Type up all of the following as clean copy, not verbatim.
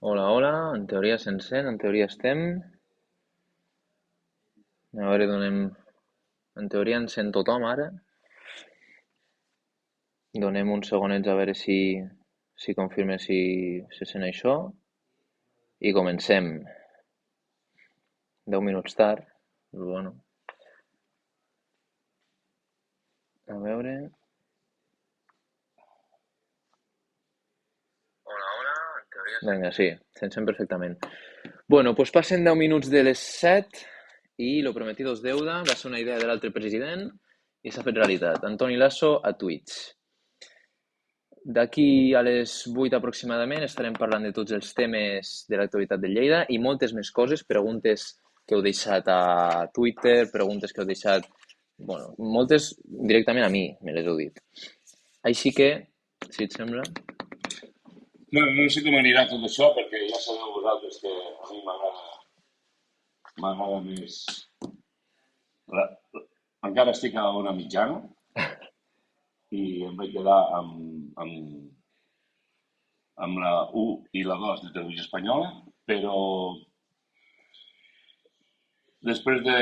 Hola, hola, en teoria s'encén, en teoria estem. A veure, donem... En teoria encén tothom ara. Donem uns segonets a veure si confirma si se sent això. I comencem. 10 minuts tard. Bueno, a veure... Hola, hola, en teoria... Vinga, sí, s'encén perfectament. Bueno, doncs passen 10 minuts de les 7 i lo prometido es deuda. Va ser una idea de l'altre president i s'ha fet realitat. Antoni Lasso a Twitch. D'aquí a les 8 aproximadament estarem parlant de tots els temes de l'actualitat de Lleida i moltes més coses, preguntes que heu deixat a Twitter, preguntes que heu deixat, bueno, moltes directament a mi, me les heu dit. Així que, si et sembla... No, no sé com anirà tot això, perquè ja sabeu vosaltres que a mi m'agrada més... La, encara estic a una mitjana i em vaig quedar amb la 1 i la 2 de Televisió Espanyola, però després de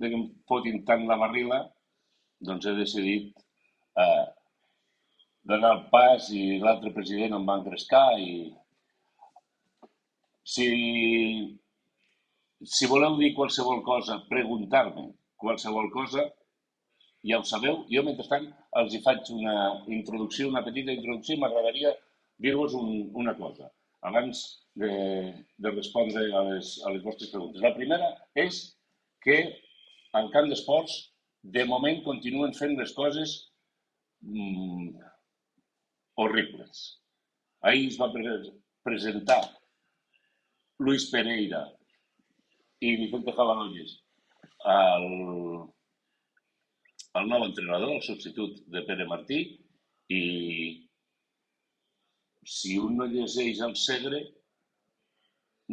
que em fotin tant la barrila, doncs he decidit eh, donar el pas i l'altre president em va engrescar i si si voleu dir qualsevol cosa, preguntar-me qualsevol cosa, ja ho sabeu. Jo, mentrestant, els hi faig una introducció, una petita introducció, i m'agradaria dir-vos una cosa, abans de respondre a les vostres preguntes. La primera és que al camp d'esports, de moment, continuen fent les coses horribles. Ahir es va presentar Luis Pereira i Vicente Cabanolles, el, el nou entrenador, el substitut de Pere Martí, i si un no llegeix el Segre,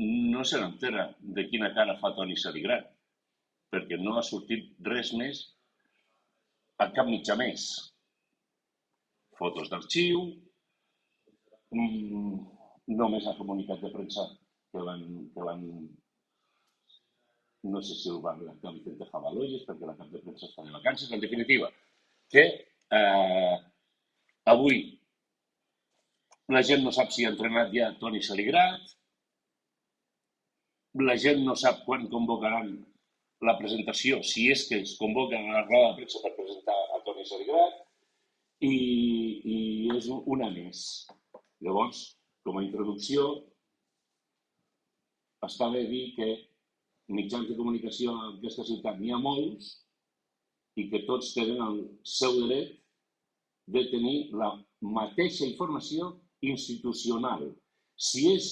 no se n'entera de quina cara fa Toni Saligrat, perquè no ha sortit res més a cap mitjà més. Fotos d'arxiu, només ha comunicat de premsa que van no sé si el va redactar Vicente Jabaloyes, perquè la cap de premsa està de vacances. En definitiva, que avui la gent no sap si ha entrenat ja Toni Saligrat, la gent no sap quan convocaran la presentació, si és que es convoca a la roda de premsa per presentar a Toni Saligrat, i és una més. Llavors, com a introducció, està bé dir que mitjans de comunicació en aquesta ciutat n'hi ha molts i que tots tenen el seu dret de tenir la mateixa informació institucional. Si és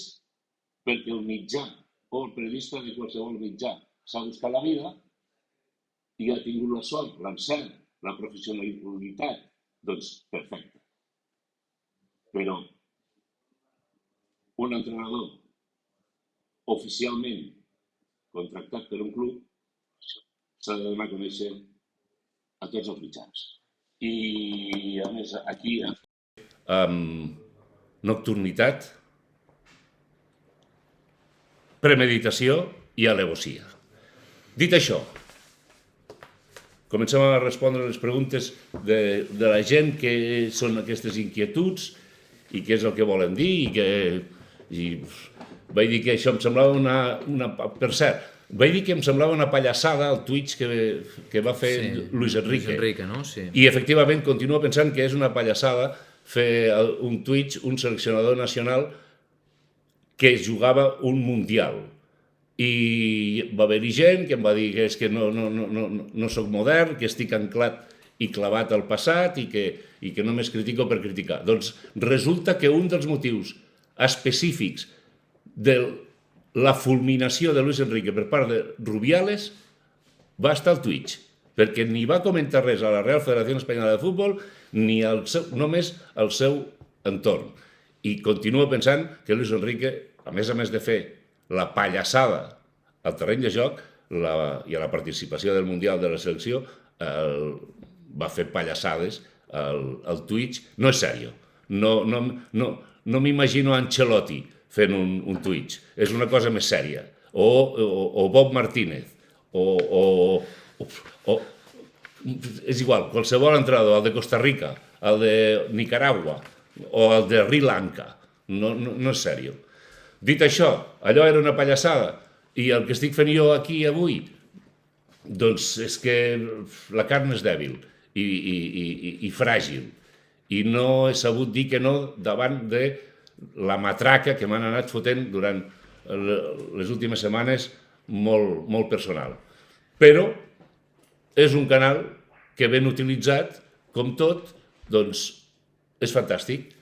perquè el mitjà o el periodista de qualsevol mitjà s'ha buscat la vida i ha tingut la sort, l'encert, la professionalitat, doncs perfecte. Però un entrenador oficialment contractat per un club s'ha de donar a conèixer a tots els mitjans. I a més aquí nocturnitat, premeditació i alevosia. Dit això, comencem a respondre les preguntes de la gent, que són aquestes inquietuds i què és el que volen dir vaig dir que això em semblava una per cert, vaig dir que em semblava una pallassada el Twitch que va fer Sí, Luis Enrique. Luis Enrique, no? Sí. I efectivament continuo pensant que és una pallassada fer un Twitch, un seleccionador nacional que jugava un mundial. I va haver-hi gent que em va dir que és que no soc modern, que estic anclat i clavat al passat i que només critico per criticar. Doncs resulta que un dels motius específics de la fulminació de Luis Enrique per part de Rubiales va estar al Twitch, perquè ni va comentar res a la Real Federació Espanyola de Futbol ni només al seu entorn. I continuo pensant que Luis Enrique, a més de fer la pallassada al terreny de joc i a la participació del Mundial de la selecció, va fer pallassades al Twitch. No és sèrio. No m'imagino Ancelotti fent un Twitch. És una cosa més sèria. O Bob Martínez, o és igual, qualsevol entrenador, el de Costa Rica, el de Nicaragua o el de Sri Lanka. No és sèrio. Dit això, allò era una pallassada, i el que estic fent jo aquí avui, doncs és que la carn és dèbil i fràgil, i no he sabut dir que no davant de la matraca que m'han anat fotent durant les últimes setmanes molt personal. Però és un canal que ben utilitzat, com tot, doncs és fantàstic.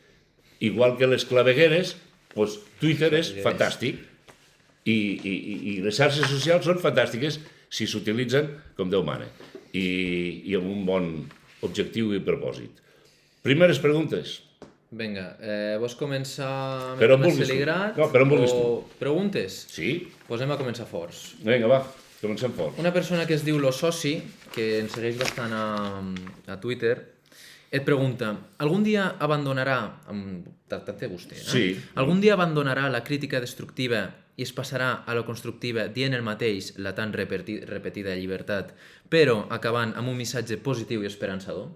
Igual que les clavegueres, doncs Twitter és fantàstic. I les xarxes socials són fantàstiques si s'utilitzen com Déu mana i amb un bon objectiu i propòsit. Primeres preguntes. Vinga, vols començar amb Per on el vulguis tu. Celigrat? No, per on vulguis tu. O preguntes? Sí? Pues anem a començar forts. Vinga, va, comencem fort. Una persona que es diu Lo Soci, que ens segueix bastant a Twitter, et pregunta, algun dia abandonarà, tractant-te vostè, Sí. algun dia abandonarà la crítica destructiva i es passarà a la constructiva dient el mateix, la tan repetida llibertat, però acabant amb un missatge positiu i esperançador?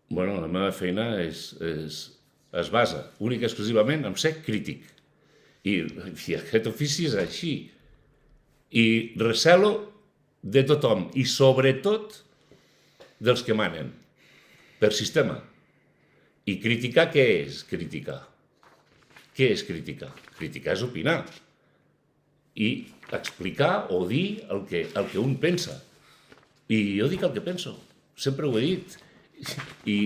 Bueno, la meva feina es basa única i exclusivament en ser crític. I aquest ofici és així. I recelo de tothom, i sobretot dels que manen, per sistema. I criticar, què és criticar? Què és criticar? Criticar és opinar. I explicar o dir el que un pensa. I jo dic el que penso, sempre ho he dit. I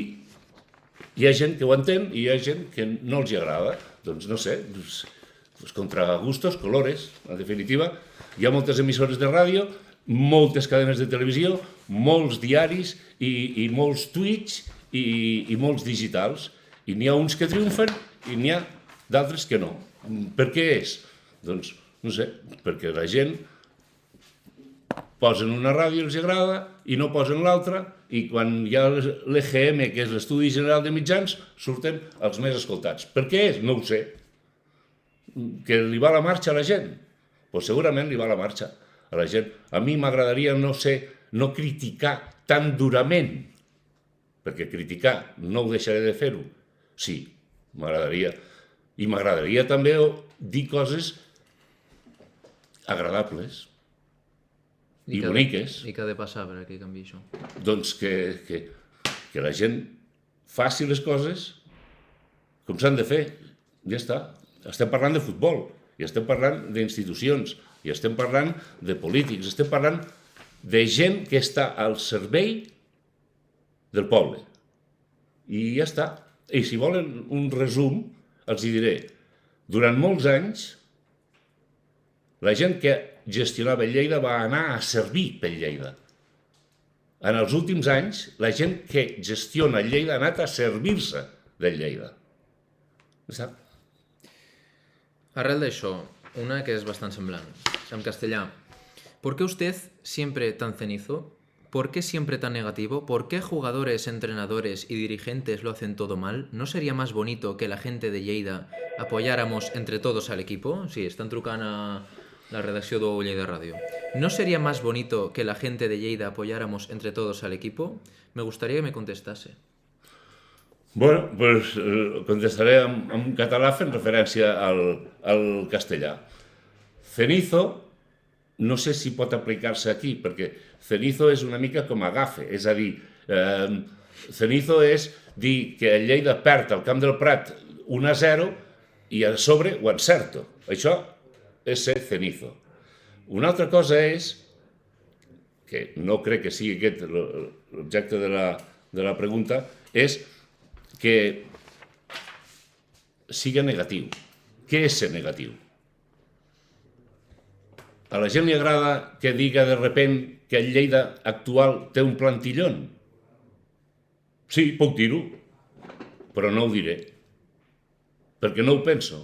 hi ha gent que ho entén i hi ha gent que no els agrada. Doncs no sé, contra gustos, colores. En definitiva, hi ha moltes emissores de ràdio, moltes cadenes de televisió, molts diaris i molts tuits i molts digitals. I n'hi ha uns que triomfen i n'hi ha d'altres que no. Per què és? Doncs, no sé, perquè la gent posen una ràdio i els agrada i no posen l'altra, i quan hi ha l'EGM, que és l'Estudi General de Mitjans, surten els més escoltats. Per què és? No ho sé. Que li va la marxa a la gent? Doncs segurament li va la marxa a la gent. A mi m'agradaria no criticar tan durament, perquè criticar no ho deixaré de fer-ho. Sí, m'agradaria. I m'agradaria també dir coses agradables i boniques. I què ha de passar per que canviï això? Doncs que la gent faci les coses com s'han de fer. Ja està. Estem parlant de futbol, i estem parlant d'institucions, i estem parlant de polítics, estem parlant de gent que està al servei del poble. I ja està. I si volen un resum, els hi diré. Durant molts anys, la gent que gestionava Lleida va anar a servir per Lleida. En els últims anys, la gent que gestiona Lleida ha anat a servir-se de Lleida. Està? Arrel d'això, una que és bastant semblant, en castellà. ¿Por qué usted siempre tan cenizo? ¿Por qué siempre tan negativo? ¿Por qué jugadores, entrenadores y dirigentes lo hacen todo mal? ¿No sería más bonito que la gente de Lleida apoyáramos entre todos al equipo? Sí, estan trucant a la redacció de Lleida Ràdio. ¿No sería más bonito que la gente de Lleida apoyáramos entre todos al equipo? Me gustaría que me contestase. Bueno, pues contestaré en català fent referència al castellà. Cenizo, no sé si pot aplicar-se aquí, perquè cenizo és una mica com agafe, és a dir, cenizo és dir que el Lleida perd al Camp del Prat 1-0 i a sobre ho encerto. Això és ser cenizo. Una altra cosa és, que no crec que sigui aquest l'objecte de la pregunta, és que siga negatiu. Què és ser negatiu? A la gent li agrada que diga de repent que el Lleida actual té un plantillón? Sí, puc dir-ho, però no ho diré, perquè no ho penso.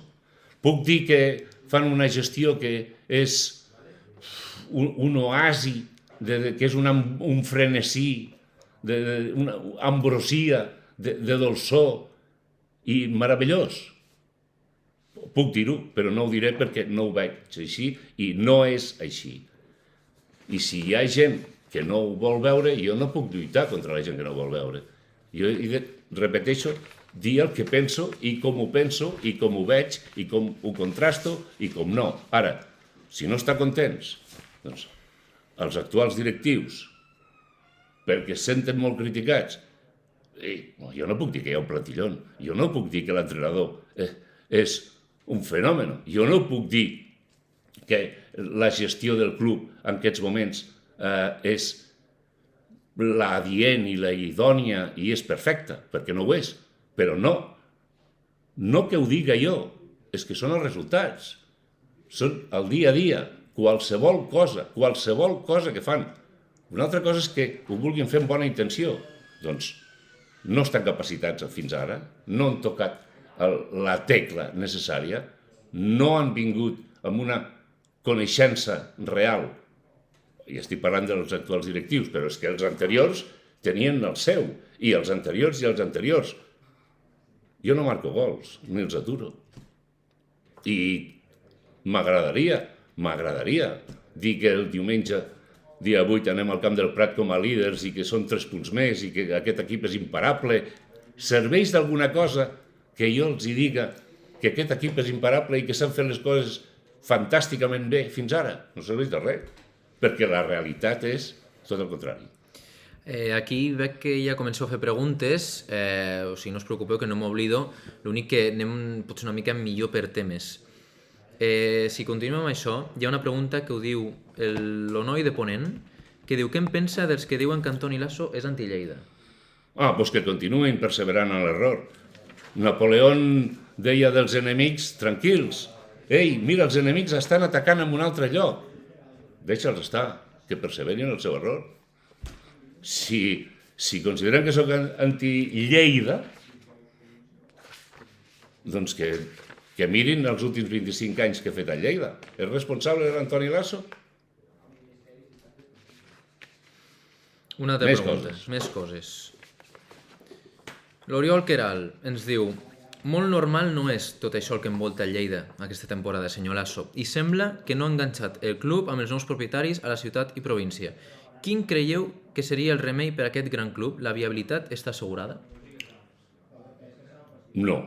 Puc dir que fan una gestió que és un oasi, que és un frenesí, una ambrosia de dolçor i meravellós. puc dir-ho, però no ho diré perquè no ho veig així i no és així. I si hi ha gent que no ho vol veure, jo no puc lluitar contra la gent que no ho vol veure. Jo repeteixo, dir el que penso i com ho penso i com ho veig i com ho contrasto i com no. Ara, si no està contents, doncs els actuals directius, perquè es senten molt criticats, jo no puc dir que hi ha un platillón, jo no puc dir que l'entrenador és un fenomen, jo no puc dir que la gestió del club en aquests moments és l'adient i la idònia i és perfecta, perquè no ho és. Però no que ho diga jo, és que són els resultats. Són el dia a dia, qualsevol cosa que fan. Una altra cosa és que ho vulguin fer amb bona intenció. Doncs no estan capacitats fins ara, no han tocat la tecla necessària, no han vingut amb una coneixença real. I estic parlant dels actuals directius, però és que els anteriors tenien el seu, i els anteriors i els anteriors. Jo no marco gols, ni els aturo. I m'agradaria dir que el diumenge, dia 8, anem al Camp del Prat com a líders i que són 3 punts més i que aquest equip és imparable. Serveix d'alguna cosa que jo els diga que aquest equip és imparable i que s'han fet les coses fantàsticament bé fins ara? No serveix de res, perquè la realitat és tot el contrari. Aquí veig que ja comenceu a fer preguntes, o sigui, no us preocupeu que no m'oblido, l'únic que anem potser una mica millor per temes. Si continuem amb això, hi ha una pregunta que ho diu l'Onoi de Ponent, que diu, què en pensa dels que diuen que Antoni Lasso és anti-Lleida? Doncs que continuïn perseverant en l'error. Napoleón deia dels enemics, tranquils, mira, els enemics estan atacant en un altre lloc. Deixa'ls estar, que perseverin el seu error. Si consideren que sóc anti-Lleida, doncs que mirin els últims 25 anys que he fet a Lleida. És responsable de l'Antoni Lasso? Una altra pregunta, més coses. L'Oriol Queral ens diu, molt normal no és tot això el que envolta el Lleida aquesta temporada, senyor Lasso, i sembla que no ha enganxat el club amb els nous propietaris a la ciutat i província. Quin creieu que seria el remei per a aquest gran club? La viabilitat està assegurada? No.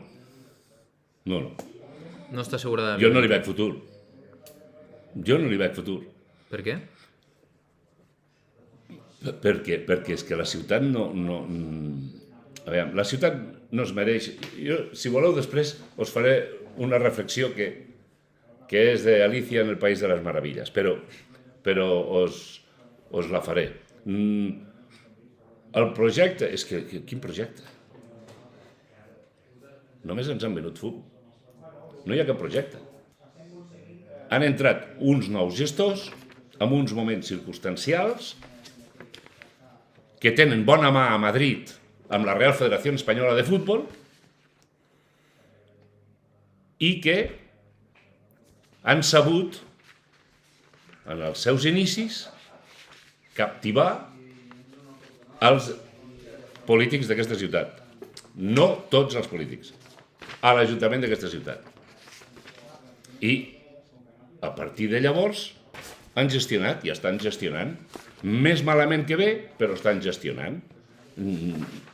No està assegurada? Jo no li veig futur. Per què? Perquè és que la ciutat no... A veure, la ciutat no es mereix... Jo, si voleu, després us faré una reflexió que és d'Alicia en el País de les Meravilles, però us la faré. El projecte... És que quin projecte? Només ens han venut fum. No hi ha cap projecte. Han entrat uns nous gestors amb uns moments circumstancials que tenen bona mà a Madrid amb la Real Federació Espanyola de Futbol i que han sabut, en els seus inicis, captivar els polítics d'aquesta ciutat. No tots els polítics, a l'Ajuntament d'aquesta ciutat. I a partir de llavors han gestionat i estan gestionant més malament que bé, però estan gestionant.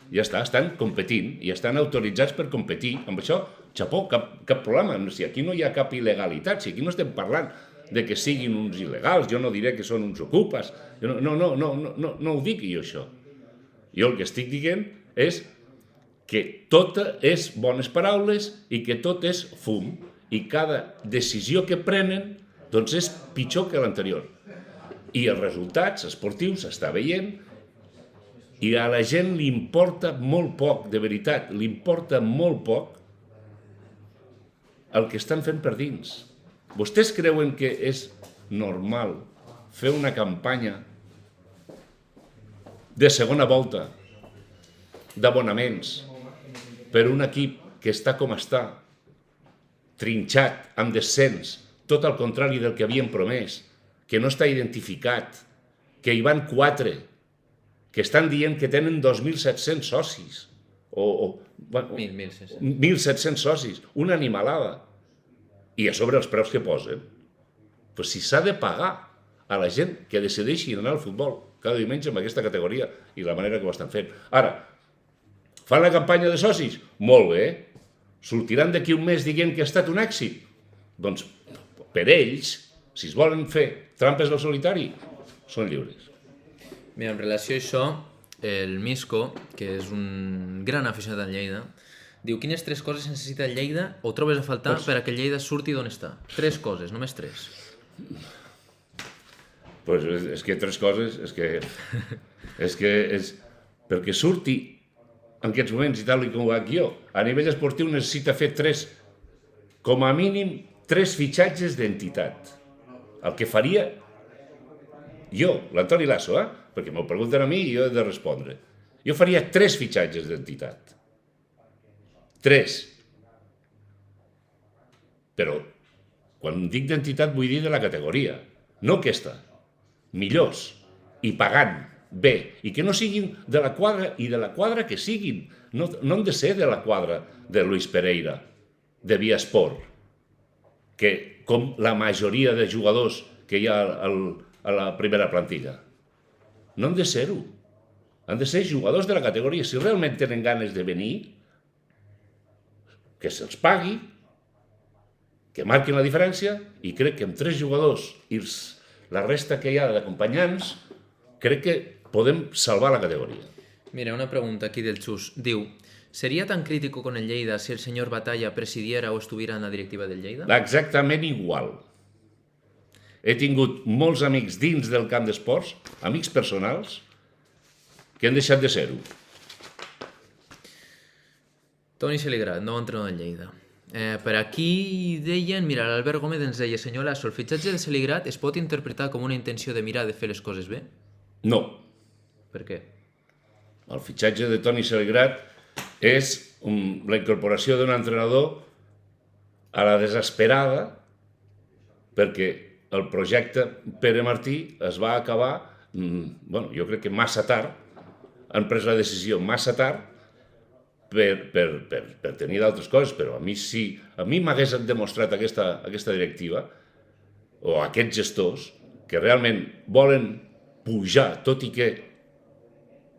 Ja està, estan competint i estan autoritzats per competir. Amb això, xapó, cap problema. Si aquí no hi ha cap il·legalitat, si aquí no estem parlant de que siguin uns il·legals, jo no diré que són uns ocupes. No ho dic jo, això. Jo el que estic dient és que tot és bones paraules i que tot és fum. I cada decisió que prenen doncs és pitjor que l'anterior. I els resultats esportius s'està veient i a la gent li importa molt poc, de veritat, li importa molt poc el que estan fent per dins. Vostès creuen que és normal fer una campanya de segona volta d'abonaments per un equip que està com està, trinxat, amb descens, tot el contrari del que havien promès, que no està identificat, que hi van 4, que estan dient que tenen 2.700 socis, 1.700. 1.700 socis, una animalada. i a sobre els preus que posen. Però si s'ha de pagar a la gent que decideixi anar al futbol cada diumenge amb aquesta categoria i la manera que ho estan fent. Ara, fan la campanya de socis? Molt bé. Sortiran d'aquí un mes dient que ha estat un èxit? Doncs per ells, si es volen fer trampes al solitari, són lliures. Mira, en relació a això, el Misco, que és un gran aficionat a Lleida, diu, quines 3 coses necessita el Lleida o trobes a faltar per a que el Lleida surti d'on està? 3 coses, només 3. Pues és que 3 coses, perquè surti en aquests moments, i tal com ho vaig jo, a nivell esportiu necessita fer 3, com a mínim, 3 fitxatges d'entitat. El que faria jo, l'Antoni Lasso, perquè m'ho pregunten a mi i jo he de respondre. Jo faria 3 fitxatges d'entitat. 3. Però, quan dic d'entitat vull dir de la categoria, no aquesta. Millors, i pagant bé, i que no siguin de la quadra, i de la quadra que siguin. No han de ser de la quadra de Luis Pereira, de Via Esport, que com la majoria de jugadors que hi ha a la primera plantilla. No han de ser-ho. Han de ser jugadors de la categoria. Si realment tenen ganes de venir, que se'ls pagui, que marquin la diferència, i crec que amb 3 jugadors i la resta que hi ha d'acompanyants, crec que podem salvar la categoria. Mira, una pregunta aquí del Xus. Diu, ¿sería tan crítico con el Lleida si el señor Batalla presidiera o estuviera en la directiva del Lleida? Exactament igual. He tingut molts amics dins del camp d'esports, amics personals, que han deixat de ser-ho. Toni Seligrat, nou entrenador del Lleida. Per aquí deien, mira, l'Albert Gómez ens deia, senyor Lasso, el fitxatge de Seligrat es pot interpretar com una intenció de mirar de fer les coses bé? No. Per què? El fitxatge de Toni Seligrat és la incorporació d'un entrenador a la desesperada, perquè el projecte Pere Martí es va acabar, jo crec que massa tard, han pres la decisió massa tard per tenir d'altres coses, però a mi m'hagués demostrat aquesta directiva o aquests gestors que realment volen pujar, tot i que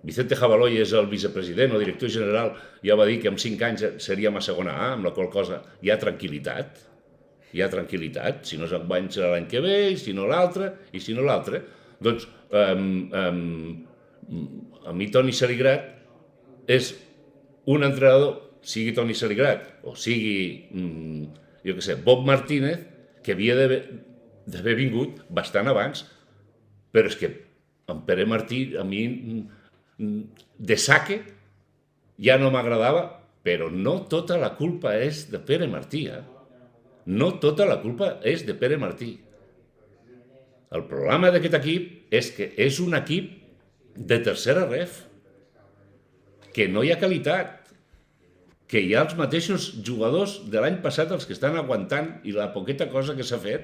Vicente Jabaloy és el vicepresident o director general, ja va dir que en 5 anys seríem a segona A, amb la qual cosa hi ha tranquil·litat, si no s'enguany serà l'any que ve, i si no l'altre, doncs a mi Toni Seligrat és un entrenador, sigui Toni Seligrat o sigui, jo què sé, Bob Martínez, que havia d'haver vingut bastant abans, però és que en Pere Martí a mi de saque ja no m'agradava, però no tota la culpa és de Pere Martí, no tota la culpa és de Pere Martí. El problema d'aquest equip és que és un equip de tercera ref, que no hi ha qualitat, que hi ha els mateixos jugadors de l'any passat els que estan aguantant i la poqueta cosa que s'ha fet,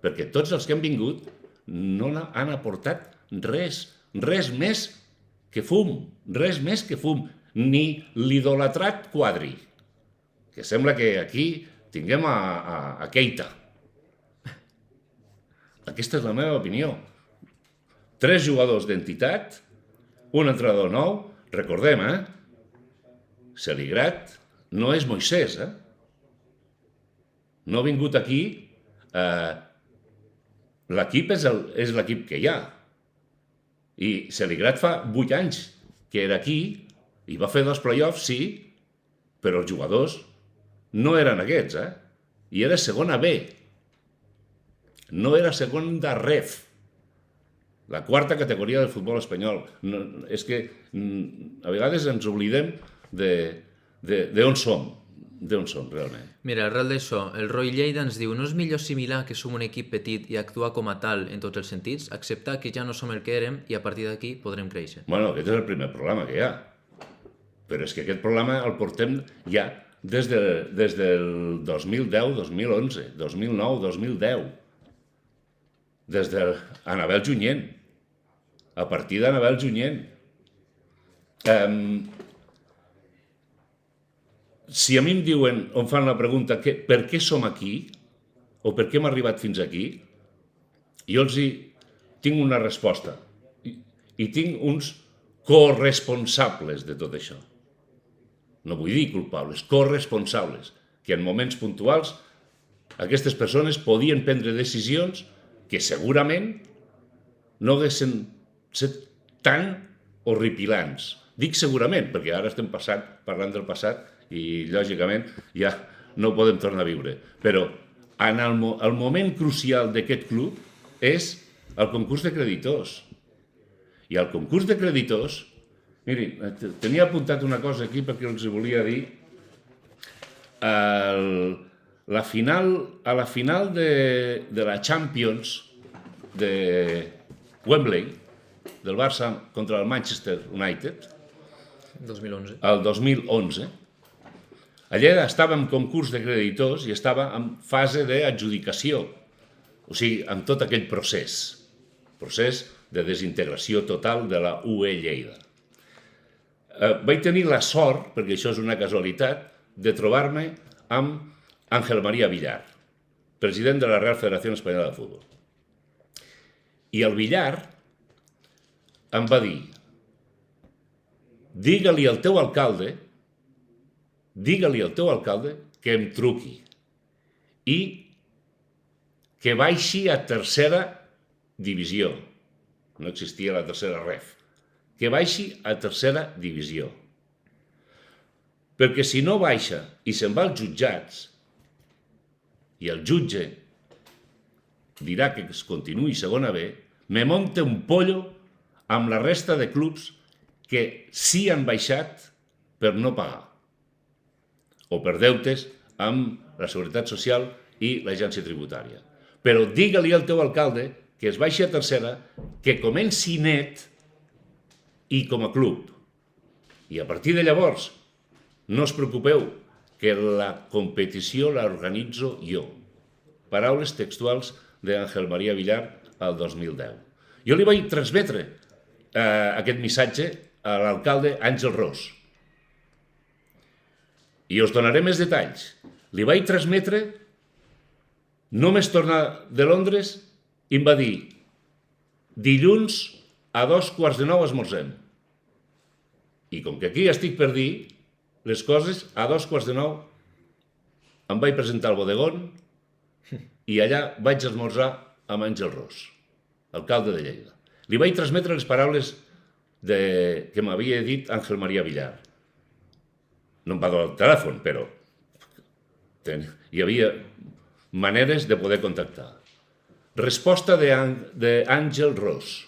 perquè tots els que han vingut no han aportat res més que fum, ni l'idolatrat Quadri, que sembla que aquí tinguem a Keita. Aquesta és la meva opinió. 3 jugadors d'entitat, un entrenador nou, recordem, Seligrat no és Moisès, no ha vingut aquí, l'equip és l'equip que hi ha. I Seligrat fa 8 anys que era aquí i va fer 2 play-offs, sí, però els jugadors no eren aquests, i era segona B, no era segona ref, la 4ª categoria del futbol espanyol. És que a vegades ens oblidem d'on som realment. Mira, arrel d'això, el Roy Lleida ens diu, no és millor assimilar que som un equip petit i actuar com a tal en tots els sentits, acceptar que ja no som el que érem i a partir d'aquí podrem créixer? Bueno, aquest és el primer problema que hi ha. Però és que aquest problema el portem ja des del 2010, 2011, 2009, 2010. Des d'Anabel Junyent. A partir d'Anabel Junyent. Si a mi em diuen, em fan la pregunta per què som aquí, o per què hem arribat fins aquí, jo els tinc una resposta i tinc uns corresponsables de tot això. No vull dir culpables, corresponsables, que en moments puntuals aquestes persones podien prendre decisions que segurament no haguessin set tan horripilants. Dic segurament, perquè ara estem parlant del passat i, lògicament, ja no ho podem tornar a viure. Però el moment crucial d'aquest club és el concurs de creditors. I el concurs de creditors, miri, tenia apuntat una cosa aquí perquè els volia dir. A la final de la Champions de Wembley, del Barça contra el Manchester United, 2011. el 2011, allà estava en concurs de creditors i estava en fase d'adjudicació, o sigui, amb tot aquell procés de desintegració total de la UE Lleida. Vaig tenir la sort, perquè això és una casualitat, de trobar-me amb Ángel María Villar, president de la Real Federación Española de Fútbol. I el Villar em va dir: digue-li al teu alcalde que em truqui i que baixi a tercera divisió. No existia la tercera ref. Que baixi a tercera divisió. Perquè si no baixa i se'n va als jutjats i el jutge dirà que es continuï segona B, me monte un pollo amb la resta de clubs que sí han baixat per no pagar o per deutes amb la Seguretat Social i l'Agència Tributària. Però digue-li al teu alcalde que es baixi a tercera, que comenci net i com a club. I a partir de llavors, no us preocupeu, que la competició l'organitzo jo. Paraules textuals d'Àngel María Villar al 2010. Jo li vaig transmetre aquest missatge a l'alcalde Àngel Ros. I us donaré més detalls. Li vaig transmetre, només tornar de Londres, i em va dir: dilluns a 8:45 esmorzem. I com que aquí estic per dir les coses, a 8:45 em vaig presentar al bodegón i allà vaig esmorzar amb Àngel Ros, alcalde de Lleida. Li vaig transmetre les paraules que m'havia dit Ángel María Villar. No em va donar el telèfon, però hi havia maneres de poder contactar. Resposta d'Àngel Ros: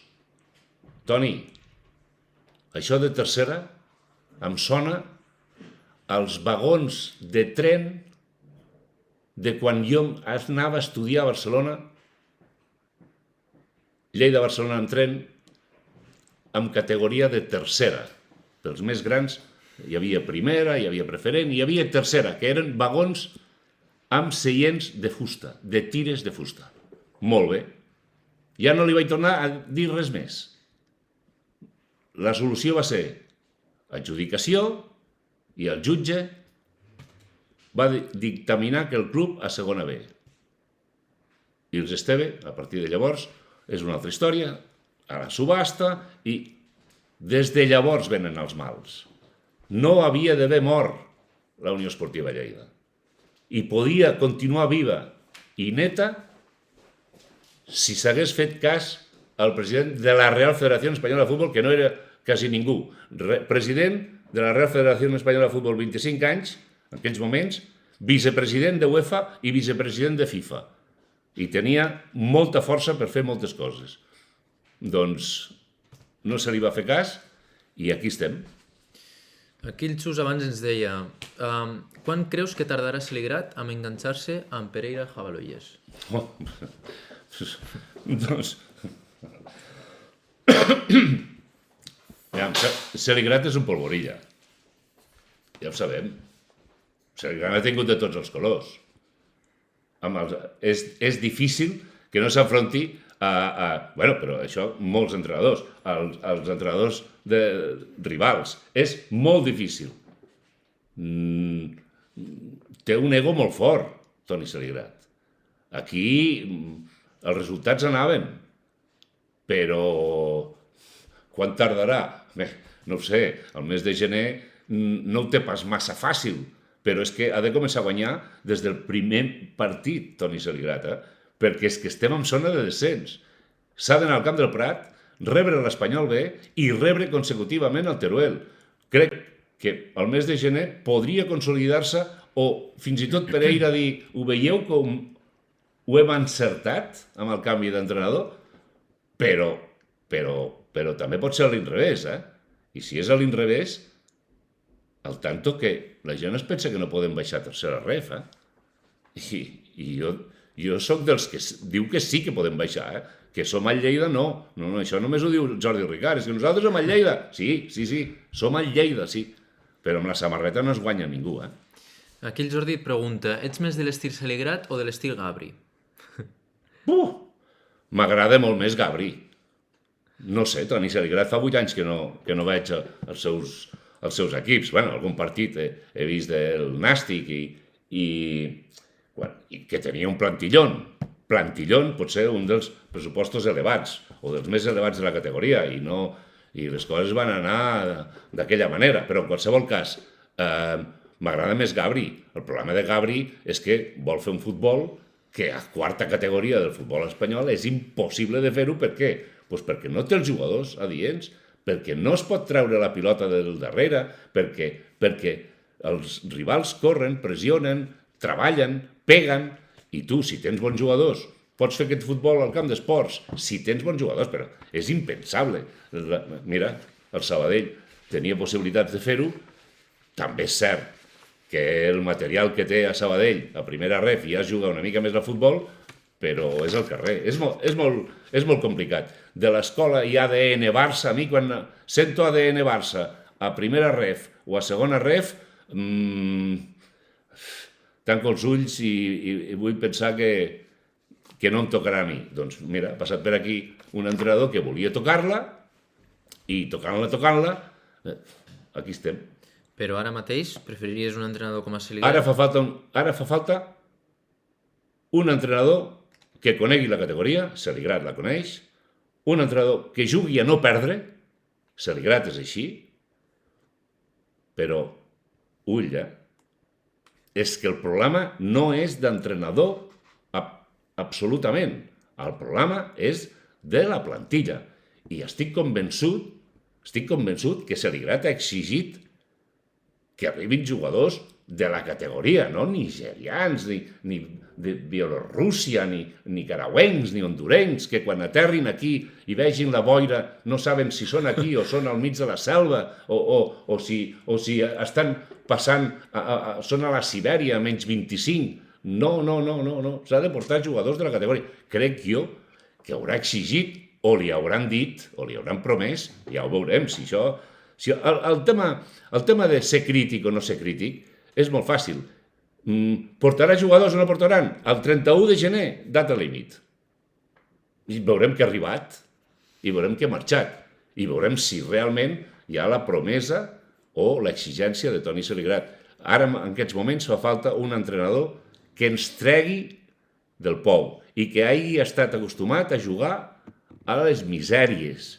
Toni, això de tercera em sona als vagons de tren de quan jo anava a estudiar a Barcelona, Lleida-Barcelona en tren, amb categoria de tercera. Pels més grans hi havia primera, hi havia preferent, hi havia tercera, que eren vagons amb seients de fusta, de tires de fusta. Molt bé. Ja no li vaig tornar a dir res més. La solució va ser adjudicació i el jutge va dictaminar que el club a segona B. I els Esteve, a partir de llavors, és una altra història, a la subhasta, i des de llavors venen els mals. No havia d'haver mort la Unió Esportiva Lleida. I podia continuar viva i neta si s'hagués fet cas al president de la Real Federación Española de Fútbol, que no era quasi ningú. President de la Real Federación Española de Fútbol, 25 anys, en aquells moments, vicepresident de UEFA i vicepresident de FIFA. I tenia molta força per fer moltes coses. Doncs no se li va fer cas i aquí estem. Aquí el Xus abans ens deia: quan creus que tardarà Celigrat en enganxar-se amb Pereira Jabalolles? Doncs... Celigrat és un polvorilla. Ja ho sabem. Celigrat ha tingut de tots els colors. És difícil que no s'enfronti Bueno, però això molts entrenadors, els entrenadors de rivals, és molt difícil. Té un ego molt fort, Toni Celigrat. Aquí els resultats anaven, però quan tardarà? Bé, no ho sé, el mes de gener no ho té pas massa fàcil, però és que ha de començar a guanyar des del primer partit, Toni Saligrat, perquè és que estem en zona de descens. S'ha d'anar al Camp del Prat, rebre l'Espanyol B i rebre consecutivament el Teruel. Crec que el mes de gener podria consolidar-se o fins i tot Pereira dir, ho veieu com ho hem encertat amb el canvi d'entrenador? Però també pot ser a l'inrevés, I si és a l'inrevés, al tanto que la gent es pensa que no podem baixar a tercera ref, I jo sóc dels que diu que sí que podem baixar, que som al Lleida, no, això només ho diu Jordi Ricard, és que nosaltres som al Lleida, sí, som al Lleida, sí, però amb la samarreta no es guanya ningú, Aquí el Jordi et pregunta, ets més de l'estil Saligrat o de l'estil Gabri? M'agrada molt més Gabri. No sé, Toni Saligrat fa 8 anys que no veig els seus equips. Bueno, algun partit he vist del Nàstic i que tenia un plantillón. Plantillón pot ser un dels pressupostos elevats o dels més elevats de la categoria i les coses van anar d'aquella manera. Però en qualsevol cas, m'agrada més Gabri. El problema de Gabri és que vol fer un futbol que a quarta categoria del futbol espanyol és impossible de fer-ho. Per què? Doncs perquè no té els jugadors adients, perquè no es pot treure la pilota del darrere, perquè els rivals corren, pressionen, treballen, peguen, i tu, si tens bons jugadors, pots fer aquest futbol al camp d'esports, si tens bons jugadors, però és impensable. Mira, el Sabadell tenia possibilitats de fer-ho, també és cert que el material que té a Sabadell, a primera ref, ja es juga una mica més al futbol, però és al carrer. És molt complicat. De l'escola i ADN Barça, a mi quan sento ADN Barça a primera ref o a segona ref, tanco els ulls i vull pensar que no em tocarà a mi. Doncs mira, ha passat per aquí un entrenador que volia tocar-la i tocant-la, aquí estem. Però ara mateix preferiries un entrenador com a Saligrat? Ara fa falta un entrenador que conegui la categoria, Saligrat la coneix, un entrenador que jugui a no perdre, Saligrat és així, però ull, és que el problema no és d'entrenador absolutament, el problema és de la plantilla, i estic convençut que Saligrat ha exigit que arribin jugadors de la categoria, no nigerians, ni de Bielorússia, ni nicaragüencs, ni hondurencs, que quan aterrin aquí i vegin la boira no saben si són aquí o són al mig de la selva, o si estan passant, són a la Sibèria, menys 25. No. S'ha de portar jugadors de la categoria. Crec jo que haurà exigit, o li hauran dit, o li hauran promès, ja ho veurem, si això... El tema de ser crític o no ser crític és molt fàcil. Portarà jugadors o no portaran? El 31 de gener, data límit. I veurem que ha arribat, i veurem que ha marxat, i veurem si realment hi ha la promesa o l'exigència de Toni Saligrat. Ara, en aquests moments, fa falta un entrenador que ens tregui del pou i que hagi estat acostumat a jugar a les misèries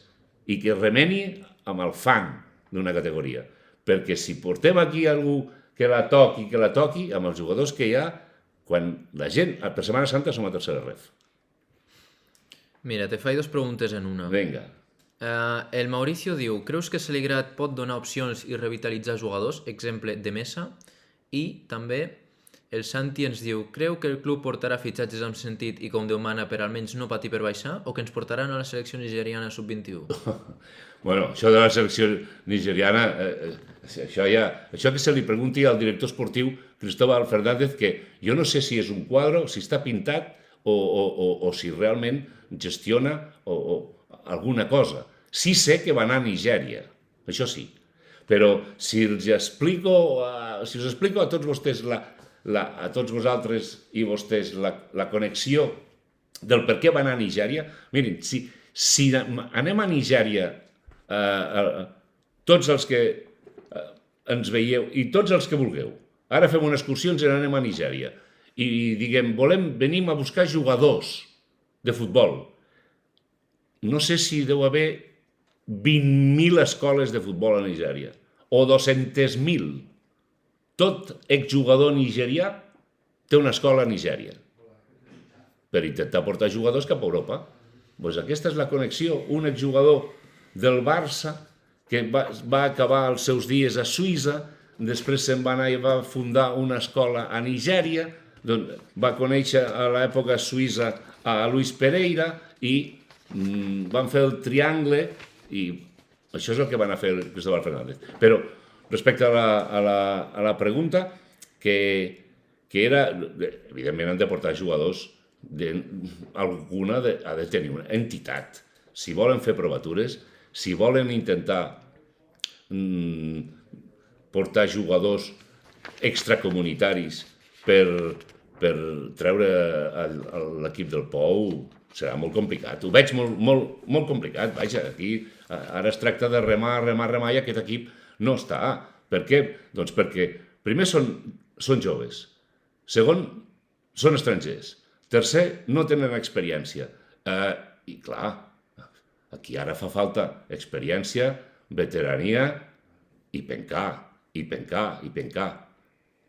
i que remeni amb el fang d'una categoria. Perquè si portem aquí algú que la toqui, amb els jugadors que hi ha, quan la gent, per Setmana Santa, som a tercera ref. Mira, te faig 2 preguntes en una. Vinga. El Mauricio diu, creus que Saligrat pot donar opcions i revitalitzar jugadors? Exemple, de Mesa. I també el Santi ens diu, creu que el club portarà fitxatges amb sentit i com Déu mana per almenys no patir per baixar o que ens portaran a la selecció nigeriana sub-21? Bueno, això de la selecció nigeriana, això que se li pregunti al director esportiu Cristóbal Fernández, que jo no sé si és un quadre, si està pintat o si realment gestiona alguna cosa. Sí sé que va anar a Nigèria, això sí, però si us explico a tots vostès, a tots vosaltres i vostès, la connexió del per què va anar a Nigèria, mirin, si anem a Nigèria, tots els que ens veieu i tots els que vulgueu, ara fem una excursió i ens n'anem a Nigèria i diguem, venim a buscar jugadors de futbol. No sé si deu haver 20.000 escoles de futbol a Nigèria, o 200.000. Tot exjugador nigerià té una escola a Nigèria per intentar portar jugadors cap a Europa. Doncs aquesta és la connexió. Un exjugador del Barça que va acabar els seus dies a Suïssa, després se'n va anar i va fundar una escola a Nigèria, va conèixer a l'època suïssa a Luis Pereira i van fer el triangle i això és el que van fer Cristóbal Fernández. Però respecte a la pregunta, que era, evidentment han de portar jugadors, alguna ha de tenir una entitat. Si volen fer provatures, si volen intentar portar jugadors extracomunitaris per treure l'equip del Pou, serà molt complicat. Ho veig molt complicat. Vaja, aquí ara es tracta de remar i aquest equip no està. Per què? Doncs perquè primer són joves. Segon, són estrangers. Tercer, no tenen experiència. I clar, aquí ara fa falta experiència, veterania i pencar.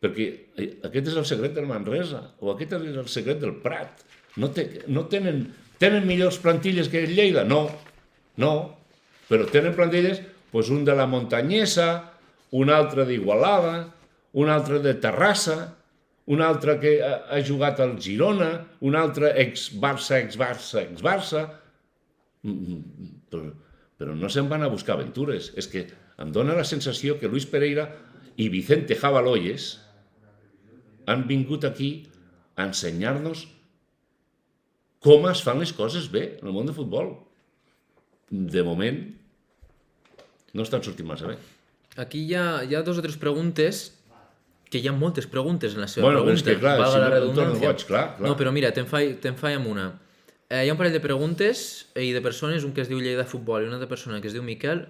Perquè aquest és el secret del Manresa, o aquest és el secret del Prat. No tenen millors plantilles que el Lleida? No, però tenen plantilles, doncs un de la Montanyesa, un altre d'Igualada, un altre de Terrassa, un altre que ha jugat al Girona, un altre ex-Barça, però no se'n van a buscar aventures. És que em dóna la sensació que Luis Pereira i Vicente Jabaloyes han vingut aquí a ensenyar-nos com es fan les coses bé en el món de futbol. De moment, no estan sortint massa bé. Aquí hi ha dos o tres preguntes, que hi ha moltes preguntes en la seva pregunta. Bueno, és que clar, valga si la no em torno redundància. boig, clar. No, però mira, te'n faig amb una. Hi ha un parell de preguntes i de persones, un que es diu Lleida Futbol i una altra persona que es diu Miquel,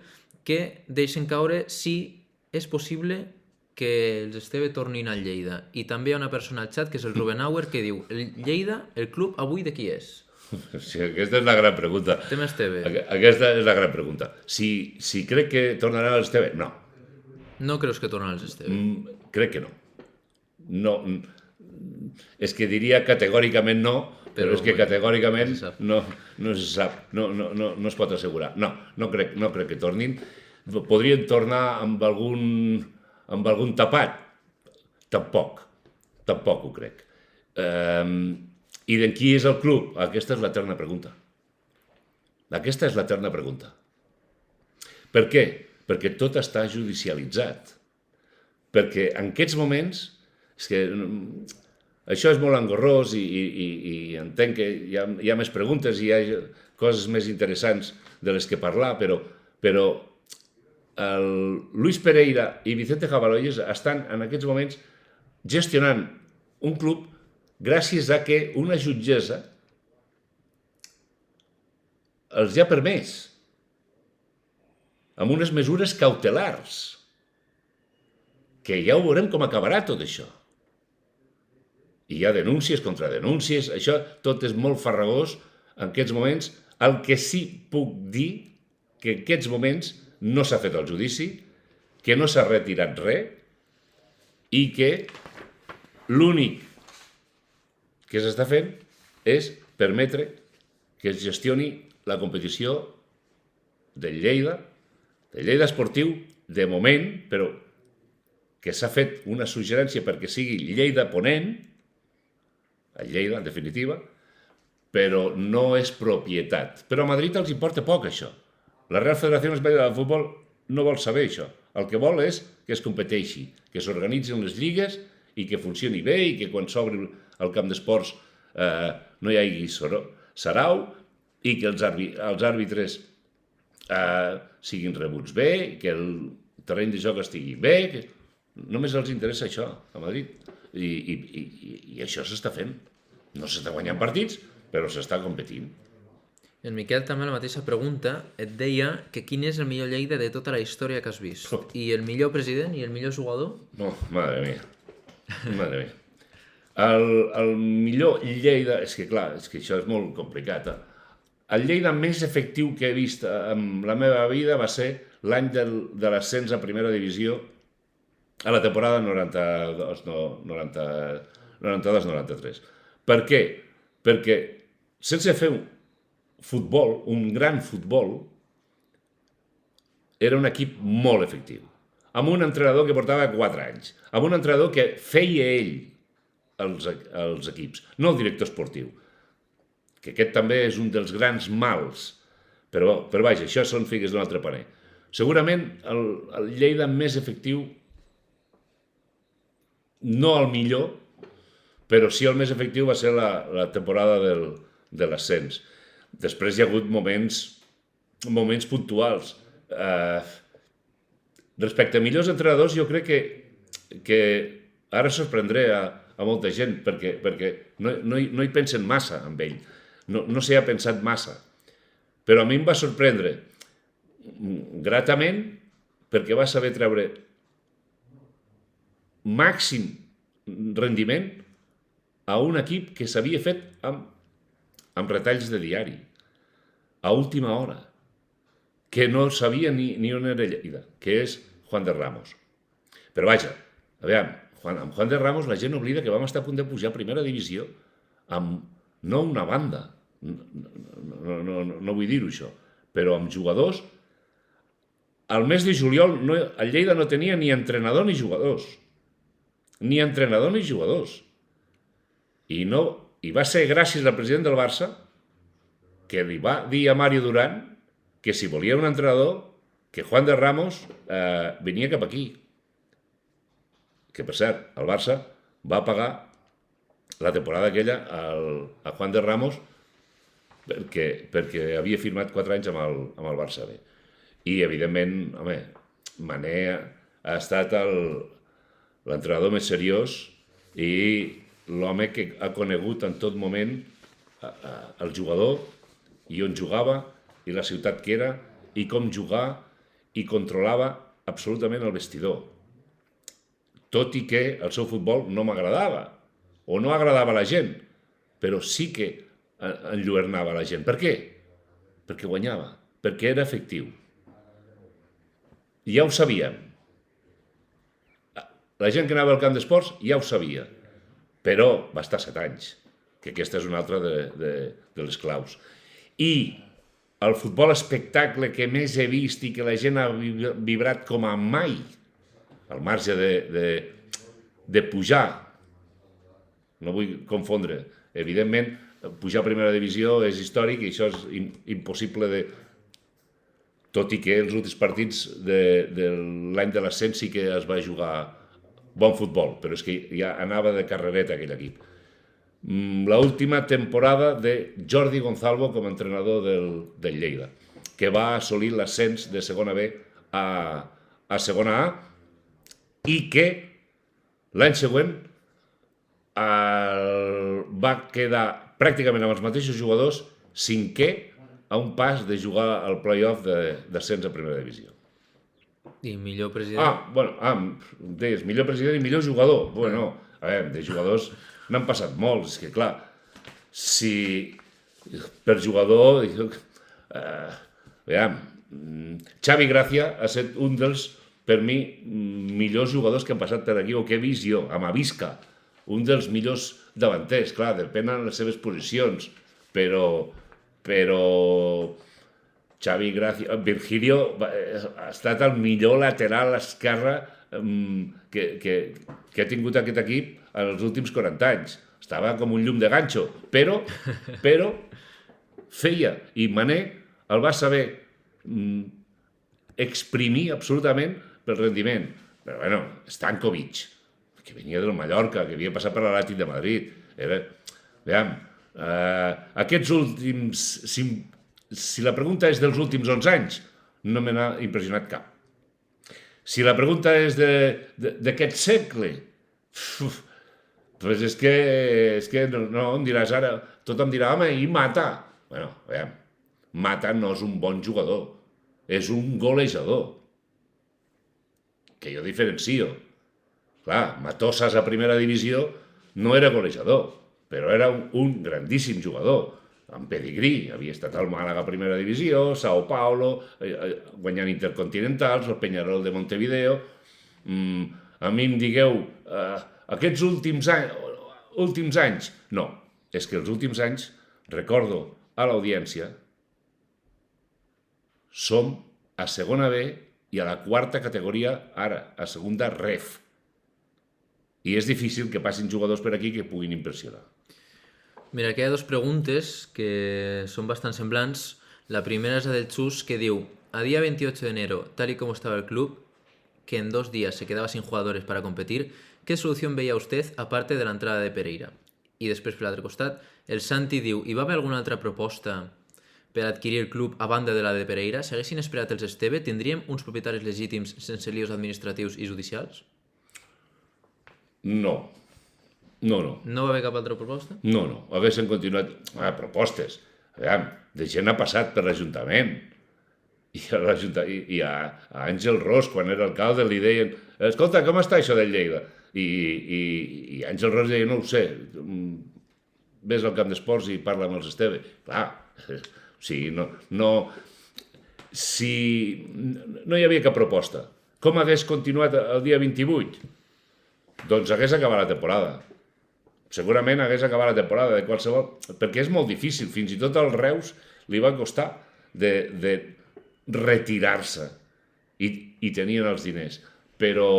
que deixen caure si és possible que els Esteve tornin al Lleida. I també hi ha una persona al xat, que és el Ruben Auer, que diu: el Lleida, el club avui de qui és? Sí, aquesta és la gran pregunta. Tema Esteve. Aquesta és la gran pregunta. Si crec que tornarà a l'Esteve, no. No creus que tornen als Esteve? Crec que no. No. És que diria categòricament no, però és que categòricament no se sap, no es pot assegurar. No crec que tornin. Podrien tornar amb algun tapat? Tampoc ho crec. I de qui és el club? Aquesta és l'eterna pregunta. Per què? Perquè tot està judicialitzat. Perquè en aquests moments, és que això és molt engorrós i entenc que hi ha més preguntes i hi ha coses més interessants de les que parlar, però el Luis Pereira i Vicente Jabaloyes estan en aquests moments gestionant un club gràcies a que una jutgessa els ha permès amb unes mesures cautelars, que ja ho veurem com acabarà tot això. I hi ha denúncies contra denúncies, això tot és molt farragós en aquests moments. El que sí puc dir, que en aquests moments no s'ha fet el judici, que no s'ha retirat res i que l'únic que s'està fent és permetre que es gestioni la competició del Lleida Esportiu, de moment, però que s'ha fet una suggerència perquè sigui Lleida Ponent, a Lleida, en definitiva, però no és propietat. Però a Madrid els importa poc, això. La Real Federació Espanyola de Futbol no vol saber això. El que vol és que es competeixi, que s'organitzin les lligues i que funcioni bé i que quan s'obri el camp d'esports no hi hagi sarau i que els àrbitres siguin rebuts bé, que el terreny de joc estigui bé, que només els interessa això a Madrid. I això s'està fent. No s'està guanyant partits, però s'està competint. El Miquel també la mateixa pregunta et deia que quin és el millor Lleida de tota la història que has vist. I el millor president i el millor jugador? No, madre mía. El millor Lleida... És que clar, és que això és molt complicat. El Lleida més efectiu que he vist en la meva vida va ser l'any de l'ascens a primera divisió a la temporada 92-93. Per què? Perquè sense fer futbol, un gran futbol, era un equip molt efectiu. Amb un entrenador que portava 4 anys. Amb un entrenador que feia ell els equips, no el director esportiu. Que aquest també és un dels grans mals. Però vaja, això són figues d'un altre paner. Segurament el Lleida més efectiu, no el millor, però sí el més efectiu va ser la temporada de l'ascens. Després hi ha hagut moments puntuals. Respecte a millors entrenadors, jo crec que ara sorprendré a molta gent, perquè no hi pensen massa amb ell. No s'hi ha pensat massa. Però a mi em va sorprendre gratament perquè va saber treure màxim rendiment a un equip que s'havia fet amb retalls de diari, a última hora, que no sabia ni on era Lleida, que és Juan de Ramos. Però vaja, aviam, amb Juan de Ramos la gent oblida que vam estar a punt de pujar a primera divisió amb no una banda, no vull dir-ho això, però amb jugadors. Al mes de juliol el Lleida no tenia ni entrenador ni jugadors. Ni entrenador ni jugadors. I va ser gràcies al president del Barça que li va dir a Mario Durán que si volia un entrenador, que Juan de Ramos venia cap aquí. Que, per cert, el Barça va pagar la temporada aquella a Juan de Ramos perquè havia firmat 4 anys amb el Barça B. I, evidentment, home, Mané ha estat l'entrenador més seriós i l'home que ha conegut en tot moment el jugador i on jugava i la ciutat que era i com jugar i controlava absolutament el vestidor. Tot i que el seu futbol no m'agradava o no agradava a la gent, però sí que enlluernava la gent. Per què? Perquè guanyava, perquè era efectiu. I ja ho sabíem. La gent que anava al camp d'esports ja ho sabia, però va estar 7 anys, que aquesta és una altra de les claus. I el futbol espectacle que més he vist i que la gent ha vibrat com a mai, al marge de pujar, no vull confondre, evidentment, pujar a primera divisió és històric i això és impossible de... Tot i que els últims partits de l'any de l'ascens sí que es va jugar bon futbol, però és que ja anava de carrereta aquell equip. L'última temporada de Jordi Gonzalvo com a entrenador del Lleida, que va assolir l'ascens de segona B a segona A i que l'any següent va quedar pràcticament amb els mateixos jugadors, 5è a un pas de jugar al play-off d'ascens a primera divisió. I millor president? Deies, millor president i millor jugador. Bueno, a veure, de jugadors n'han passat molts, és que clar, si per jugador... Xavi Gracia ha estat un dels, per mi, millors jugadors que han passat per aquí o que he vist jo, amb Avisca, un dels millors davanters, clar, depèn de les seves posicions, però Xavi Gracia, Virgilio ha estat el millor lateral esquerre que ha tingut aquest equip en els últims 40 anys. Estava com un llum de ganxo, però feia, i Mané el va saber exprimir absolutament pel rendiment. Però bueno, Stankovic, que venia del Mallorca, que havia passat per l'Atlètic de Madrid, aquests últims... Si la pregunta és dels últims 11 anys, no me n'ha impressionat cap. Si la pregunta és d'aquest segle, doncs és que no em diràs ara, tothom dirà, home, i Mata. Bueno, aviam, Mata no és un bon jugador, és un golejador, que jo diferencio. Clar, Matosas a primera divisió no era golejador, però era un grandíssim jugador, amb pedigrí, havia estat al Màlaga Primera Divisió, Sao Paulo, guanyant intercontinentals, el Peñarol de Montevideo. A mi em digueu, aquests últims anys, no, és que els últims anys, recordo a l'audiència, som a segona B i a la quarta categoria ara, a segunda ref. I és difícil que passin jugadors per aquí que puguin impressionar. Mira, aquí hi ha dos preguntes que son bastante semblants. La primera es la del Chus, que diu: a día 28 de enero, tal y como estaba el club, que en 2 días se quedaba sin jugadores para competir, ¿qué solución veía usted aparte de la entrada de Pereira? I després, per l'altre costat, el Santi diu: hi va haver alguna altra proposta per adquirir el club a banda de la de Pereira? Si haguessin esperat els Esteve, tindríem uns propietaris legítims sense líos administratius i judicials? No. No va haver cap altra proposta? No. Haguessin continuat propostes. Aviam, de gent ha passat per l'Ajuntament. I a Àngel Ros, quan era alcalde, li deien: escolta, com està això del Lleida? I Àngel Ros deia: no ho sé, ves al camp d'esports i parla amb els Esteve. Clar, no hi havia cap proposta. Com hagués continuat el dia 28? Doncs hagués acabat la temporada. Segurament hagués acabat la temporada de qualsevol... Perquè és molt difícil, fins i tot al Reus li va costar de retirar-se i tenien els diners. Però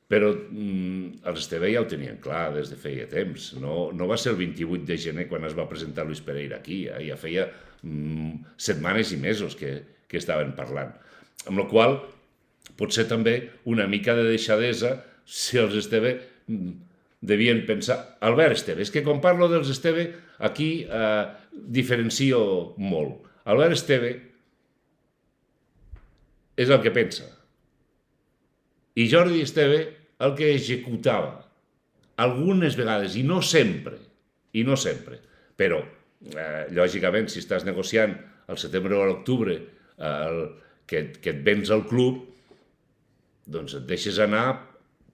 els Esteve ja ho tenien clar des de feia temps. No va ser el 28 de gener quan es va presentar Luis Pereira aquí, ja feia setmanes i mesos que estaven parlant. Amb la qual cosa, potser també una mica de deixadesa si els Esteve devien pensar... Albert Esteve, és que quan parlo dels Esteve aquí diferencio molt. Albert Esteve és el que pensa. I Jordi Esteve el que executava. Algunes vegades, i no sempre, però, lògicament, si estàs negociant al setembre o a l'octubre que et vens al club, doncs et deixes anar,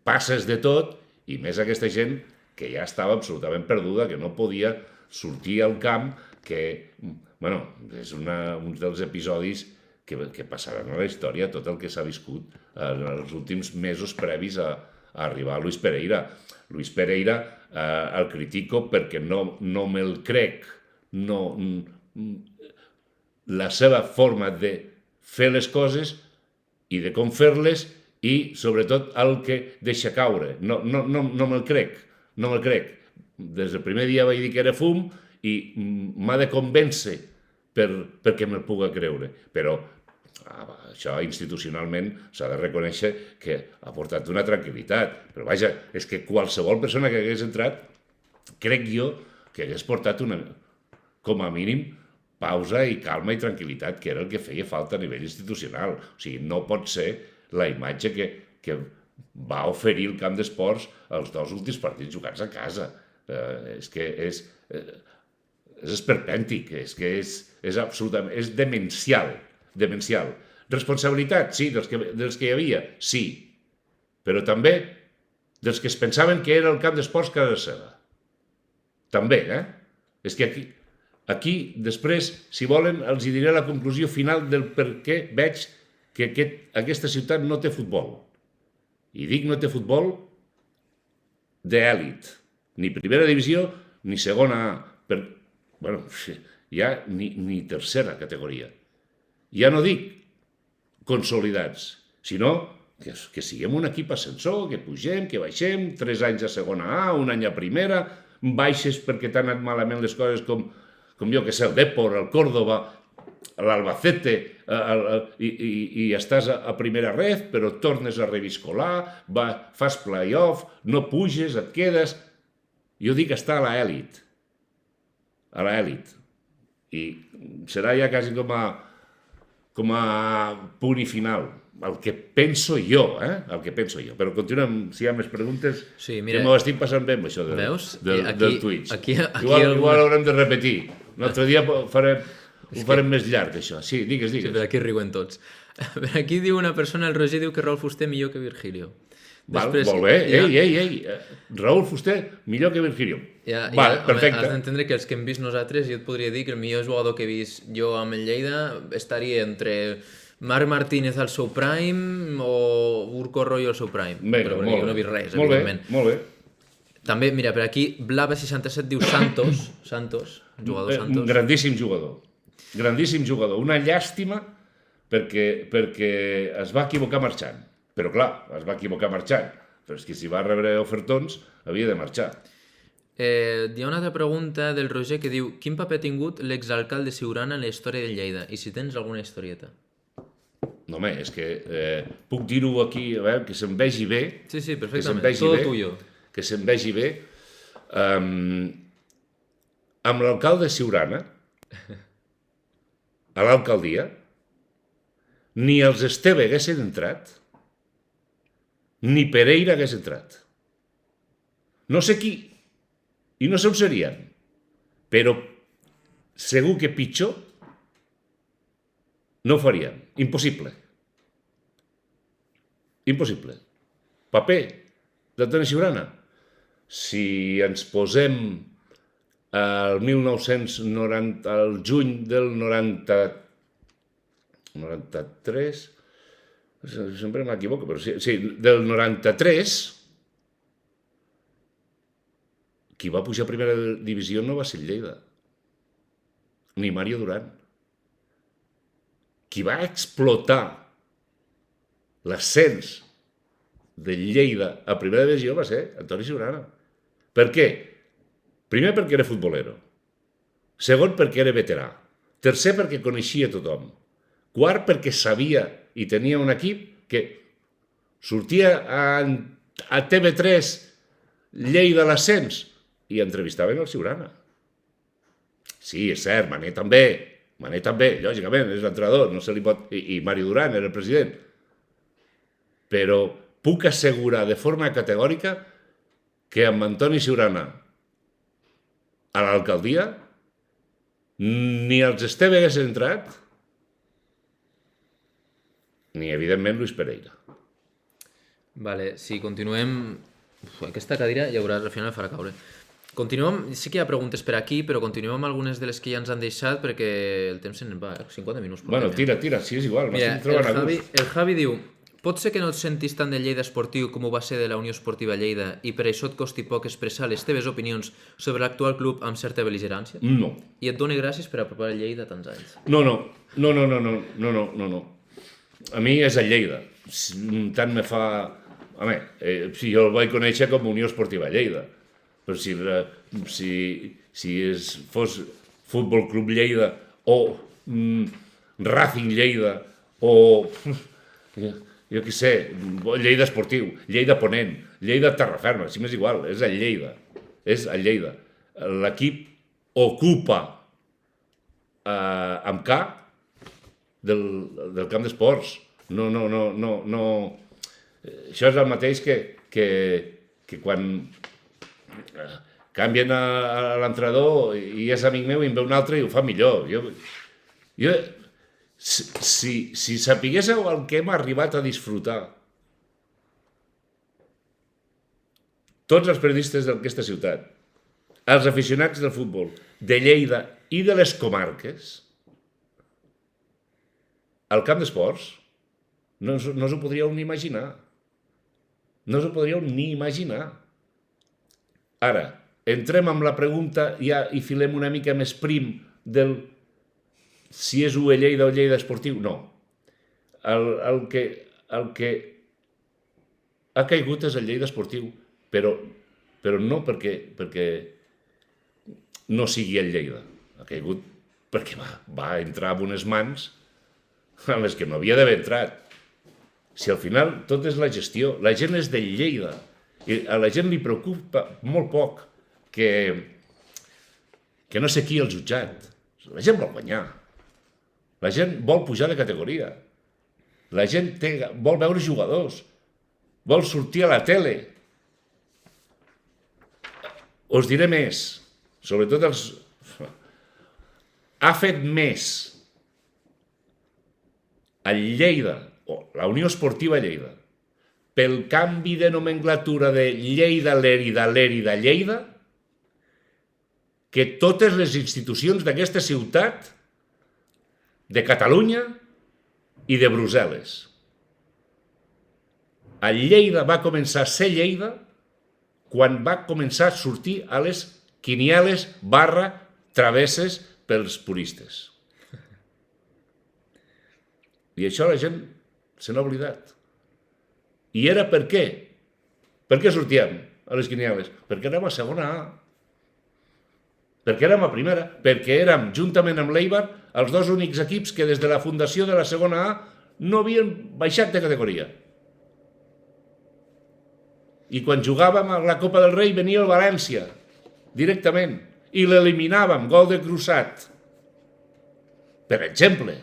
passes de tot, i més aquesta gent que ja estava absolutament perduda, que no podia sortir al camp, que, és un dels episodis que passaran a la història, tot el que s'ha viscut en els últims mesos previs a arribar a Luis Pereira. Luis Pereira el critico perquè no me'l crec, la seva forma de fer les coses i de com fer-les, i sobretot el que deixa caure. No me'l crec. Des del primer dia vaig dir que era fum i m'ha de convèncer perquè me'l pugui creure. Però això institucionalment s'ha de reconèixer que ha portat una tranquil·litat. Però vaja, és que qualsevol persona que hagués entrat, crec jo que hagués portat com a mínim pausa i calma i tranquil·litat, que era el que feia falta a nivell institucional. O sigui, no pot ser la imatge que va oferir el camp d'esports els 2 últims partits jugats a casa. És que és esperpèntic, és que és absolutament... és demencial. Responsabilitat, sí, dels que hi havia, sí. Però també dels que es pensaven que era el camp d'esports casa seva. També, És que aquí, després, si volen, els hi diré la conclusió final del per què veig que aquesta ciutat no té futbol. I dic no té futbol d'èlit. Ni primera divisió, ni segona A. Ja ni tercera categoria. Ja no dic consolidats, sinó que siguem un equip ascensor, que pugem, que baixem, 3 anys a segona A, 1 any a primera, baixes perquè t'han anat malament les coses com jo que sé, el Depor, el Córdoba, l'Albacete, i estàs a primera ref, però tornes a reviscolar, fas play-off, no puges, et quedes... Jo dic estar a l'elit. A l'elit. I serà ja quasi com a punt i final. El que penso jo, el que penso jo. Però continuem, si hi ha més preguntes, sí, mira, que m'ho estic passant bé amb això del Twitch. Igual haurem de repetir. Un altre dia ho farem més llarg, això. Sí, digues. Sí, per aquí riuen tots. Per aquí diu una persona, el Roger diu que Rolf Fuster millor que Virgilio. Després, molt bé. ja- Ei. Raúl Fuster, millor que Virgilio. Vale, home, perfecte. has d'entendre que els que hem vist nosaltres, jo et podria dir que el millor jugador que he vist jo amb el Lleida estaria entre Marc Martínez al seu prime o Urco Rollo al seu prime. Vinga, Però perquè molt jo no he bé. vist res, Molt bé, evidentment. molt bé. També, mira, per aquí, Blava67 diu Santos, jugador Santos. Grandíssim jugador. Grandíssim jugador. Una llàstima perquè es va equivocar marxant. Però clar, es va equivocar marxant. Però és que si va rebre ofertons, havia de marxar. Hi ha una altra pregunta del Roger que diu quin paper ha tingut l'exalcalde Siurana en la història de Lleida? I si tens alguna historieta. No, home, és que puc dir-ho aquí, a veure, que se'm vegi bé. Sí, sí, Que se'm perfectament. vegi Todo bé. tuyo. Que se'm vegi bé. Amb l'alcalde Siurana, a l'alcaldia, ni els Esteve haguessin entrat, ni Pereira hagués entrat. No sé qui, i no sé on serien, però segur que pitjor no ho farien. Impossible. Impossible. Paper d'Antoni Siurana. Si ens posem al 1990, al juny del 93, sempre m'equivoco, però sí, del 93, qui va pujar a primera divisió no va ser el Lleida, ni Mario Durán. Qui va explotar l'ascens del Lleida a primera divisió va ser Antoni Siurana. Per què? Primer perquè era futbolero. Segon perquè era veterà. Tercer perquè coneixia tothom. Quart perquè sabia i tenia un equip que sortia a TV3 Lleida l'ascens i entrevistaven el Siurana. Sí, és cert, Mané també, lògicament, és l'entrenador, no se li pot... I Mario Durán era el president. Però puc assegurar de forma categòrica que amb Antoni Siurana a l'alcaldia ni els Esteve hagués entrat ni, evidentment, Luis Pereira. Vale, si continuem... Aquesta cadira ja veuràs, al final farà caure. Continuem, sí que hi ha preguntes per aquí, però continuem amb algunes de les que ja ens han deixat perquè el temps se'n va, 50 minuts. Bueno, tira, si és igual, Mira, m'estic trobant a gust. el Javi diu pot ser que no et sentis tant de Lleida Esportiu com ho va ser de la Unió Esportiva Lleida i per això et costi poc expressar les teves opinions sobre l'actual club amb certa bel·ligerància? No. I et done gràcies per apropar el Lleida a tants anys. No. A mi és a Lleida. Tant me fa... Home, si jo el vaig conèixer com Unió Esportiva Lleida. Però si fos Futbol Club Lleida o Racing Lleida o... jo què sé, Lleida Esportiu, Lleida Ponent, Lleida Terraferma, si m'és igual, és a Lleida. L'equip ocupa amb K del camp d'esports. No. Això és el mateix que quan canvien a l'entrenador i és amic meu i en ve un altre i ho fa millor. Jo si sapiguéssiu el que hem arribat a disfrutar tots els periodistes d'aquesta ciutat, els aficionats del futbol, de Lleida i de les comarques, al camp d'esports, no us ho podríeu ni imaginar. No us ho podríeu ni imaginar. Ara, entrem amb la pregunta ja i filem una mica més prim del si és UE Lleida o Lleida Esportiu. No. El que ha caigut és el Lleida Esportiu, però no perquè no sigui el Lleida. Ha caigut perquè va entrar en unes mans a les que no havia d'haver entrat. Si al final tot és la gestió, la gent és del Lleida i a la gent li preocupa molt poc que no sé qui el jutjat. La gent vol guanyar. La gent vol pujar de categoria. La gent vol veure jugadors. Vol sortir a la tele. Us diré més, sobretot els... Ha fet més el Lleida, o la Unió Esportiva Lleida, pel canvi de nomenclatura de Lleida, que totes les institucions d'aquesta ciutat, de Catalunya i de Brussel·les. A Lleida va començar a ser Lleida quan va començar a sortir a les quinieles / travesses pels puristes. I això la gent se n'ha oblidat. I era per què? Per què sortíem a les quinieles? Perquè érem a segona A. Perquè érem a primera. Perquè érem, juntament amb l'Eibar, els dos únics equips que des de la fundació de la segona A no havien baixat de categoria. I quan jugàvem a la Copa del Rei venia el València, directament, i l'eliminàvem, gol de Crusat. Per exemple.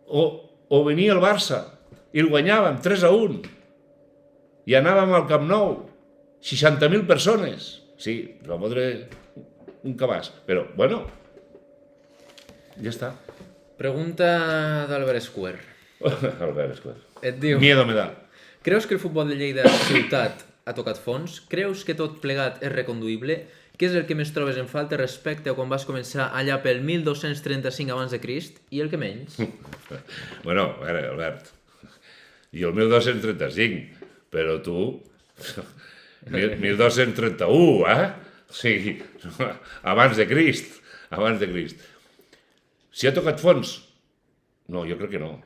O venia el Barça i el guanyàvem 3-1 i anàvem al Camp Nou, 60.000 persones. Sí, va fotre un cabàs, però, bueno, ja està. Pregunta d'Albert Square. Albert Escobar. Et diu... Miedo me da. Creus que el futbol de Lleida ciutat ha tocat fons? Creus que tot plegat és reconduïble? Què és el que més trobes en falta respecte a quan vas començar allà pel 1235 abans de Crist i el que menys? Bueno, a veure, Albert, jo el 1235, però tu 1231, O sigui, abans de Crist. Si ha tocat fons? No, jo crec que no.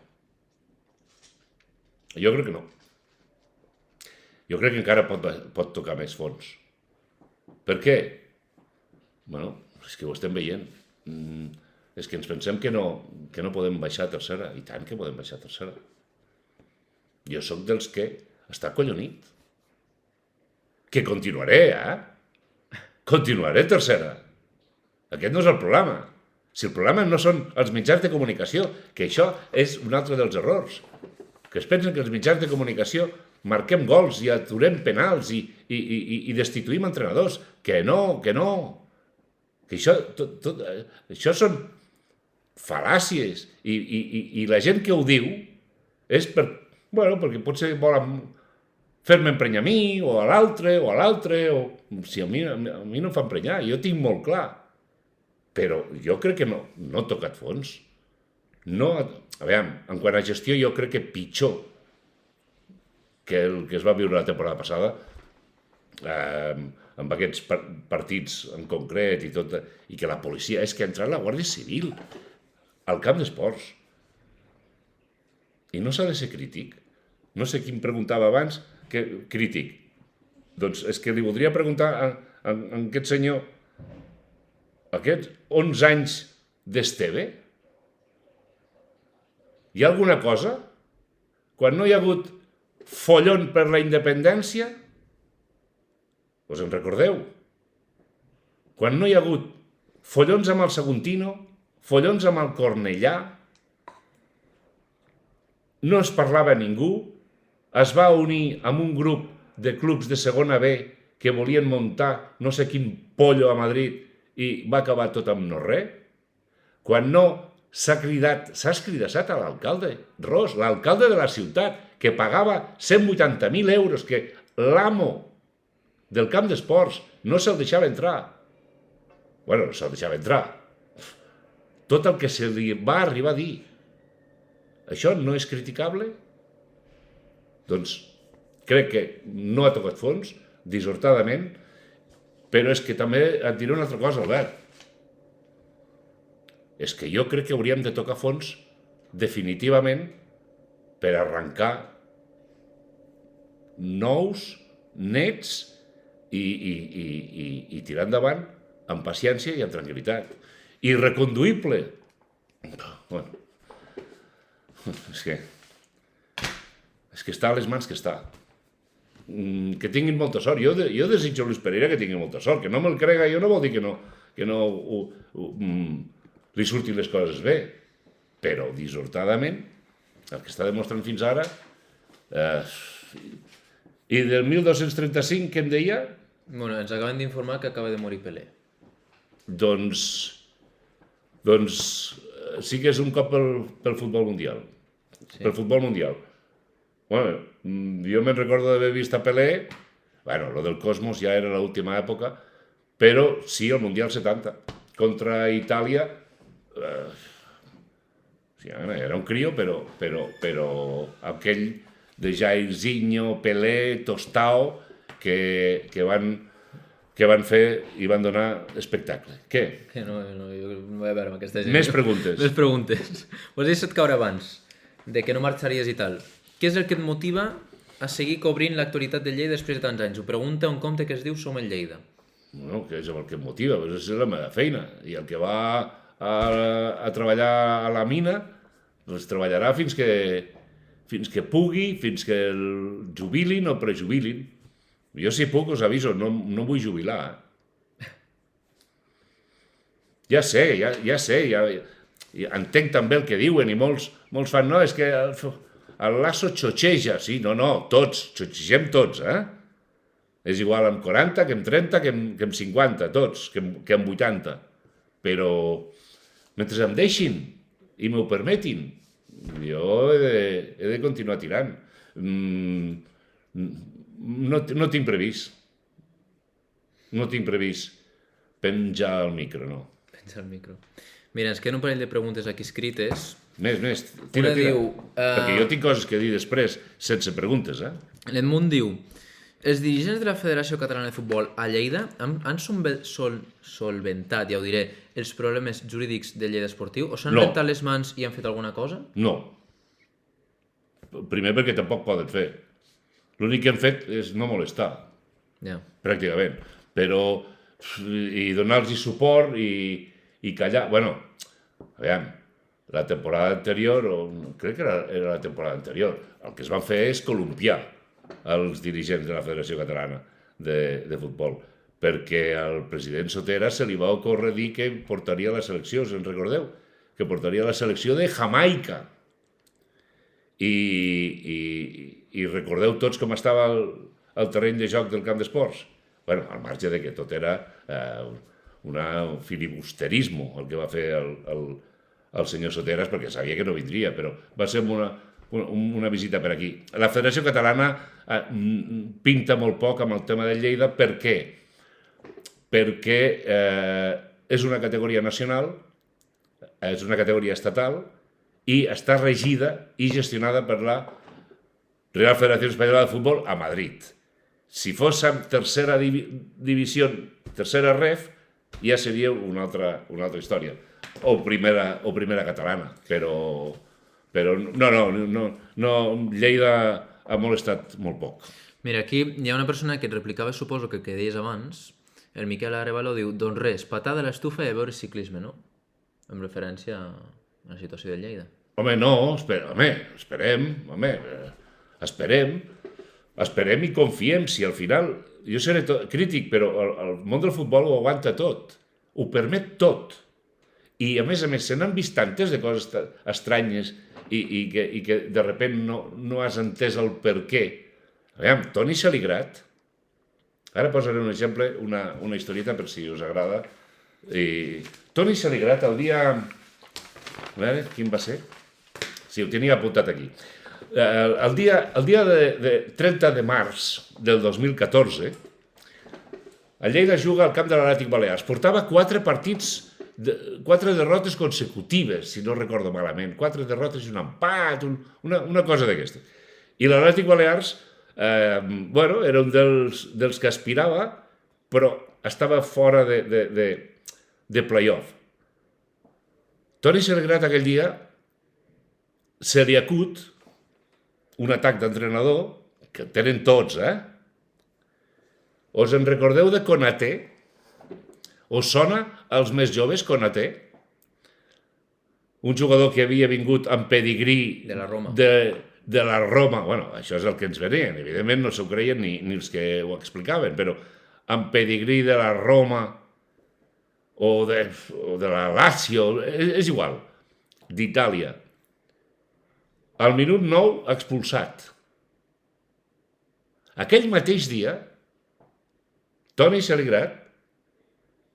Jo crec que encara pot tocar més fons. Per què? Bueno, és que ho estem veient. És que ens pensem que no podem baixar a tercera. I tant que podem baixar a tercera. Jo sóc dels que està acollonit. Que continuaré, Continuaré a tercera. Aquest no és el problema. Si el problema no són els mitjans de comunicació, que això és un altre dels errors, que es pensen que els mitjans de comunicació marquem gols i aturem penals i destituïm entrenadors. Que no. Que això són fal·làcies. I la gent que ho diu és perquè potser volen fer-me emprenyar a mi, o a l'altre, o si a mi no em fa emprenyar, jo tinc molt clar. Però jo crec que no ha tocat fons. No, a veure, en quant a gestió jo crec que pitjor que el que es va viure la temporada passada, amb aquests partits en concret i tot, i que la policia, és que ha entrat la Guàrdia Civil al camp d'esports. I no s'ha de ser crític. No sé qui em preguntava abans que crític. Doncs és que li voldria preguntar a aquest senyor, aquests 11 anys d'Esteve, hi ha alguna cosa? Quan no hi ha hagut follon per la independència, us en recordeu? Quan no hi ha hagut follons amb el Saguntino, follons amb el Cornellà, no es parlava a ningú, es va unir amb un grup de clubs de segona B que volien muntar no sé quin pollo a Madrid i va acabar tot amb no res. Quan no s'ha escridassat a l'alcalde Ros, l'alcalde de la ciutat, que pagava 180.000 euros, que l'amo del camp d'esports no se'l deixava entrar. Bueno, no se'l deixava entrar. Tot el que se li va arribar a dir. Això no és criticable? Doncs crec que no ha tocat fons, dissortadament, però és que també et diré una altra cosa, Albert. És que jo crec que hauríem de tocar fons definitivament per arrencar nous, nets i tirar endavant amb paciència i amb tranquil·litat. Irreconduïble. Bueno, és que està a les mans que està. Que tinguin molta sort. Jo desitjo a Luis Pereira que tingui molta sort. Que no me'l crega jo no vol dir que no li surtin les coses bé. Però dissortadament, el que està demostrant fins ara... I del 1235, què em deia? Bueno, ens acaben d'informar que acaba de morir Pelé. Doncs sí que és un cop pel futbol mundial. Sí. Pel futbol mundial. Bueno, jo me'n recordo d'haver vist a Pelé, bueno, lo del Cosmos ja era l'última època, però sí, el Mundial 70, contra Itàlia, sí, era un crio, però aquell de Jairzinho, Pelé, Tostao, que van fer i van donar espectacle. Què? Que no, jo no vull veure amb aquesta gent. Més preguntes. Més preguntes. Ho has deixat caure abans, de que no marxaries i tal. Què és el que et motiva a seguir cobrint l'actualitat de Lleida després de tants anys? Ho pregunta un compte que es diu Som el Lleida. Bueno, que és el que em motiva, doncs és la meva feina. I el que va a treballar a la mina, doncs treballarà fins que pugui, fins que el jubilin o prejubilin. Jo, si puc, us aviso, no vull jubilar. Ja sé, entenc també el que diuen i molts fan, no, és que el Lasso xotxeja, sí, no, tots, xotxegem tots, És igual amb 40, que amb 30, que amb 50, tots, que amb 80. Però mentre em deixin i m'ho permetin, jo he de continuar tirant. No tinc previst. No tinc previst penjar el micro, no. Penja el micro. Mira, ens queden un parell de preguntes aquí escrites. Més, tira. Diu, Perquè jo tinc coses que dir després, sense preguntes, L'Edmund diu: els dirigents de la Federació Catalana de Futbol a Lleida han solventat, ja ho diré, els problemes jurídics de Lleida Esportiu? O s'han rentat les mans i han fet alguna cosa? No. Primer perquè tampoc poden fer. L'únic que han fet és no molestar, pràcticament. Però, i donar-los suport i callar. Bueno, aviam, la temporada anterior, crec que era la temporada anterior, el que es van fer és columpiar els dirigents de la Federació Catalana de Futbol, perquè al president Sotera se li va ocórrer dir que portaria la selecció, us en recordeu? Que portaria la selecció de Jamaica. I recordeu tots com estava el terreny de joc del camp d'esports? Bueno, al marge de que tot era un filibusterisme el que va fer el senyor Soteras, perquè sabia que no vindria, però va ser una visita per aquí. La Federació Catalana pinta molt poc amb el tema de Lleida. Per què? Perquè és una categoria nacional, és una categoria estatal i està regida i gestionada per la Real Federació Espanyola de Futbol a Madrid. Si fos en tercera divisió, tercera ref, ja seria una altra història. O primera catalana, però no, Lleida ha molestat molt poc. Mira, aquí hi ha una persona que et replicava, suposo que deies abans, el Miquel Arevalo diu: doncs res, patada a l'estufa i a veure ciclisme, no? En referència a la situació de Lleida. Home, no, esperem i confiem. Si al final, jo seré crític, però el món del futbol ho aguanta tot, ho permet tot. I a més, se n'han vist tantes de coses estranyes i que de repent no has entès el per què. Aviam, Toni Saligrat, ara posaré un exemple, una historieta per si us agrada. Toni Saligrat, el dia... A veure, quin va ser? Sí, ho tenia apuntat aquí. El dia de 30 de març del 2014, el Lleida juga al camp de l'Atlètic Balears. Portava 4 derrotes consecutives, si no recordo malament. 4 derrotes i un empat, una cosa d'aquesta. I l'Atlètic Balears, era un dels que aspirava, però estava fora de play-off. Toni Saligrat aquell dia se li acut un atac d'entrenador, que tenen tots, Us en recordeu de Konaté? Us sona als més joves Konaté? Un jugador que havia vingut amb pedigrí de la Roma. De la Roma. Bueno, això és el que ens venien. Evidentment no s'ho creien ni els que ho explicaven, però amb pedigrí de la Roma o de la Lazio, és igual, d'Itàlia. Al minut 9, expulsat. Aquell mateix dia, Toni Saligrat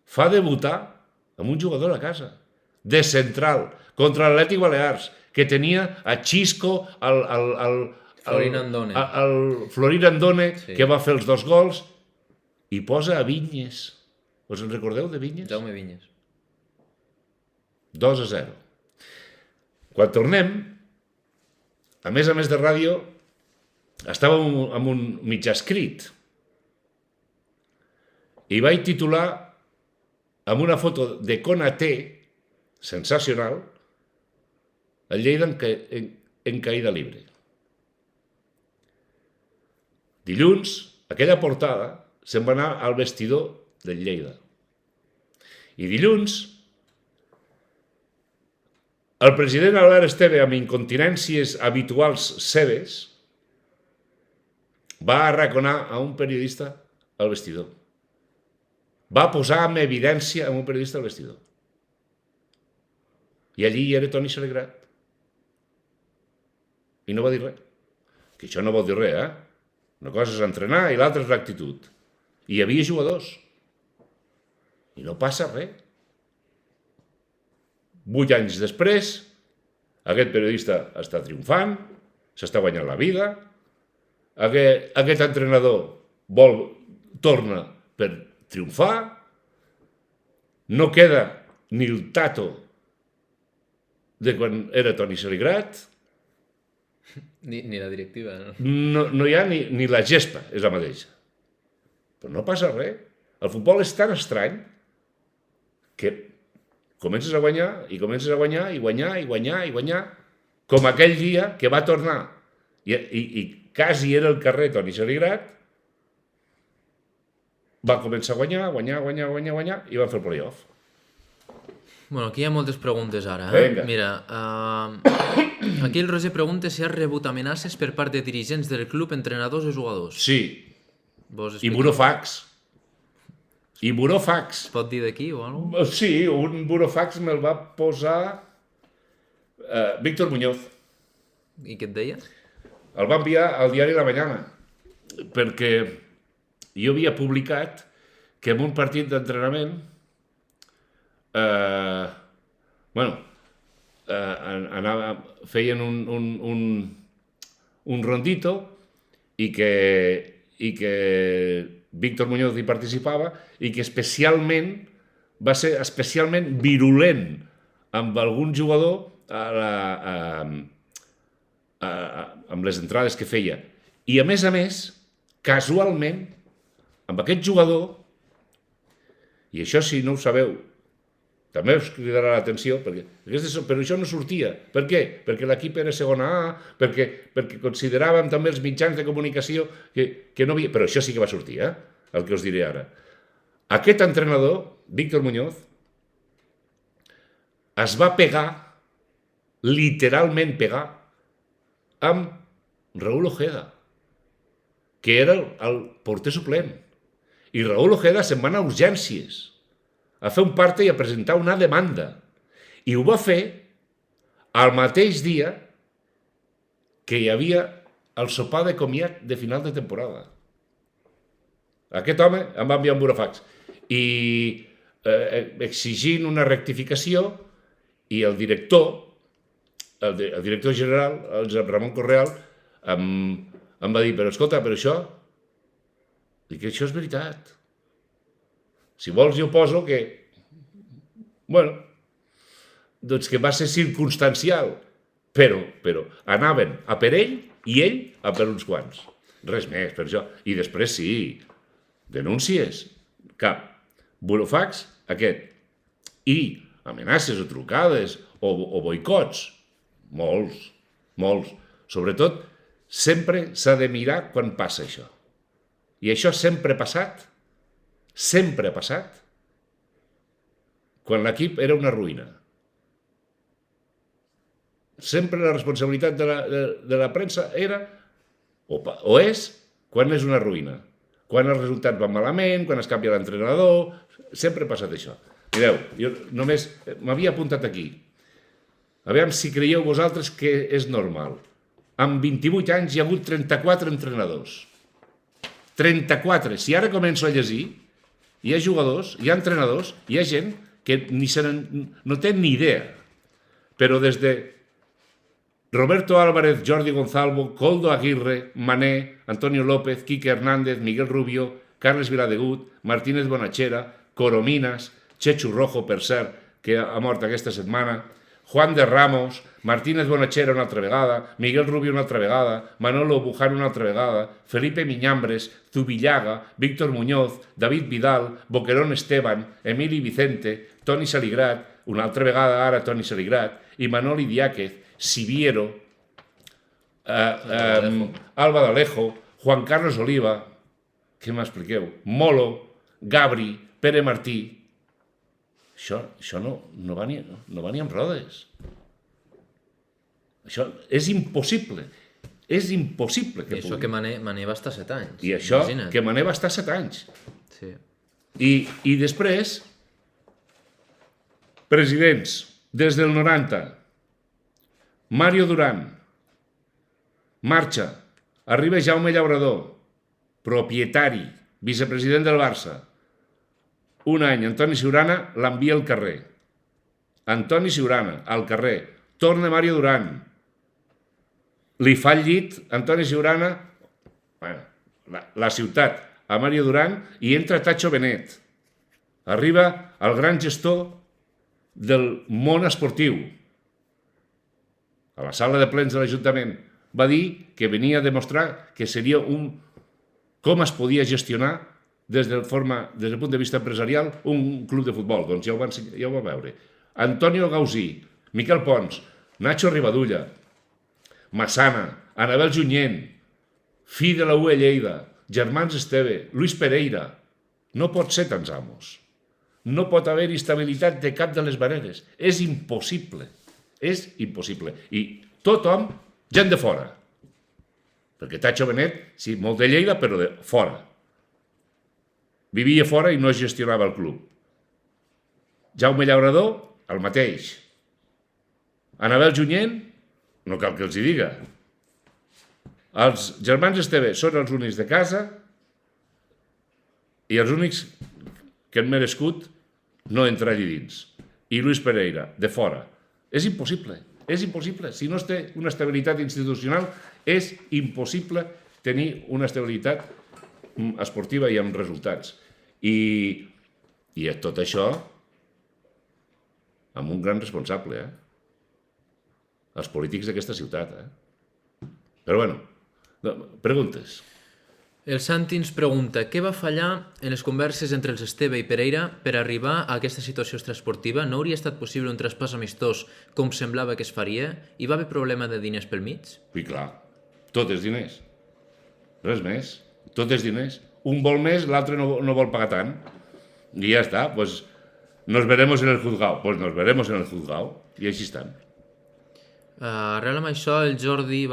fa debutar amb un jugador a casa, de central, contra l'Atlètic Balears, que tenia a Xisco, Florin Andone. El Florin Andone, Sí. que va fer els 2 gols, i posa a Vinyes. Us en recordeu de Vinyes? Jaume Vinyes. 2-0. Quan tornem, a més de ràdio, estava amb un mitjà escrit i vaig titular amb una foto de Konaté, sensacional, el Lleida en caïda libre. Dilluns, aquella portada se'n va anar al vestidor del Lleida. I dilluns, el president Albert Esteve, amb incontinències habituals seves, va arraconar a un periodista al vestidor. Va posar en evidència a un periodista al vestidor. I allí hi era Toni Salegrat. I no va dir res. Que això no vol dir res, Una cosa és entrenar i l'altra és l'actitud. I hi havia jugadors. I no passa res. 8 anys després, aquest periodista està triomfant, s'està guanyant la vida, aquest entrenador torna per triomfar, no queda ni el tato de quan era Toni Salegrat, Ni la directiva, no? no hi ha ni la gespa, és la mateixa. Però no passa res. El futbol és tan estrany que comences a guanyar, i comences a guanyar, i guanyar, com aquell dia que va tornar, i quasi era el carrer Toni Salegrat, va començar a guanyar, i van fer el play-off. Bueno, aquí hi ha moltes preguntes ara. Vinga. Mira, aquí el Roger pregunta si has rebut amenaces per part de dirigents del club, entrenadors o jugadors. Sí, Vols i explicar? burofax. Es pot dir d'aquí o alguna cosa? Sí, un burofax me'l va posar Víctor Muñoz. I què et deia? El va enviar al diari La Mañana, perquè jo havia publicat que en un partit d'entrenament feien un rondito i que Víctor Muñoz hi participava i que va ser especialment virulent amb algun jugador amb les entrades que feia. I a més, casualment, amb aquest jugador, i això si no ho sabeu, també us cridarà l'atenció, però això no sortia. Per què? Perquè l'equip era segona A, perquè consideràvem també els mitjans de comunicació que no havia... Però això sí que va sortir, el que us diré ara. Aquest entrenador, Víctor Muñoz, es va pegar, literalment pegar, amb Raúl Ojeda, que era el porter suplent. I Raúl Ojeda se'n va anar a urgències, a fer un parte i a presentar una demanda. I ho va fer el mateix dia que hi havia el sopar de comiat de final de temporada. Aquest home em va enviar un burofax i exigint una rectificació, i el director general, el Josep Ramon Correal, em va dir, però escolta, però això... Dic que això és veritat. Si vols jo poso que... Bueno, doncs que va ser circumstancial, però anaven a per ell i ell a per uns quants. Res més, per això. I després sí, denúncies, cap. Burofax, aquest. I amenaces o trucades o boicots, molts. Sobretot, sempre s'ha de mirar quan passa això. I això sempre ha passat, quan l'equip era una ruïna. Sempre la responsabilitat de la premsa era, o és, quan és una ruïna. Quan els resultats van malament, quan es canvia l'entrenador, sempre ha passat això. Mireu, jo només m'havia apuntat aquí. Aviam si creieu vosaltres que és normal. Amb 28 anys hi ha hagut 34 entrenadors. 34. Si ara començo a llegir, hi ha jugadors, hi ha entrenadors, hi ha gent que no té ni idea. Però des de Roberto Álvarez, Jordi Gonzalvo, Coldo Aguirre, Mané, Antonio López, Quique Hernández, Miguel Rubio, Carles Viladegut, Martínez Bonachera, Corominas, Chechu Rojo, per cert, que ha mort aquesta setmana, Juan de Ramos, Martínez Bonachera una altra vegada, Miguel Rubio una altra vegada, Manolo Buján una altra vegada, Felipe Miñambres, Zubillaga, Víctor Muñoz, David Vidal, Boquerón Esteban, Emili Vicente, Toni Saligrat, una altra vegada ara Toni Saligrat, i Manoli Diáquez, Siviero, Alba d'Alejo, Juan Carlos Oliva, què m'expliqueu? Molo, Gabri, Pere Martí. Això no va ni amb rodes. Això és impossible. És impossible que I això que Mané va estar 7 anys. I això que Mané va estar 7 anys. Sí. I després, presidents, des del 90, Mario Duran, marxa, arriba Jaume Llaurador, propietari, vicepresident del Barça. Un any, Antoni Siurana l'envia al carrer. Antoni Siurana, al carrer. Torna Mario Duran. Li fa el llit, Antoni Siurana, la ciutat, a Mario Duran, i entra Tacho Benet. Arriba el gran gestor del món esportiu. A la sala de plens de l'Ajuntament. Va dir que venia a demostrar que seria com es podia gestionar des del punt de vista empresarial un club de futbol. Doncs ja ho va veure. Antonio Gausí, Miquel Pons, Nacho Rivadulla, Massana, Anabel Junyent, fill de la UE Lleida, germans Esteve, Luis Pereira. No pot ser tants amos. No pot haver estabilitat de cap de les maneres. És impossible. És impossible. I tothom, gent de fora. Perquè Tacho Benet, sí, molt de Lleida, però de fora. Vivia fora i no es gestionava el club. Jaume Llaurador, el mateix. Anabel Junyent, no cal que els hi diga. Els germans Esteve són els únics de casa i els únics que han merescut no entrar allí dins. I Luis Pereira, de fora. És impossible, és impossible. Si no es té una estabilitat institucional, és impossible tenir una estabilitat esportiva i amb resultats. I tot això amb un gran responsable, els polítics d'aquesta ciutat. Però bueno, preguntes. El Santi ens pregunta què va fallar en les converses entre els Esteve i Pereira per arribar a aquesta situació extraesportiva? No hauria estat possible un traspàs amistós com semblava que es faria? Hi va haver problema de diners pel mig? Sí, clar. Tot és diners. Res més. Tot és diners. Un vol més, l'altre no vol pagar tant. I ja està. Pues nos veremos en el juzgado. Pues nos veremos en el juzgado. I així estan. Arrel amb això, el Jordi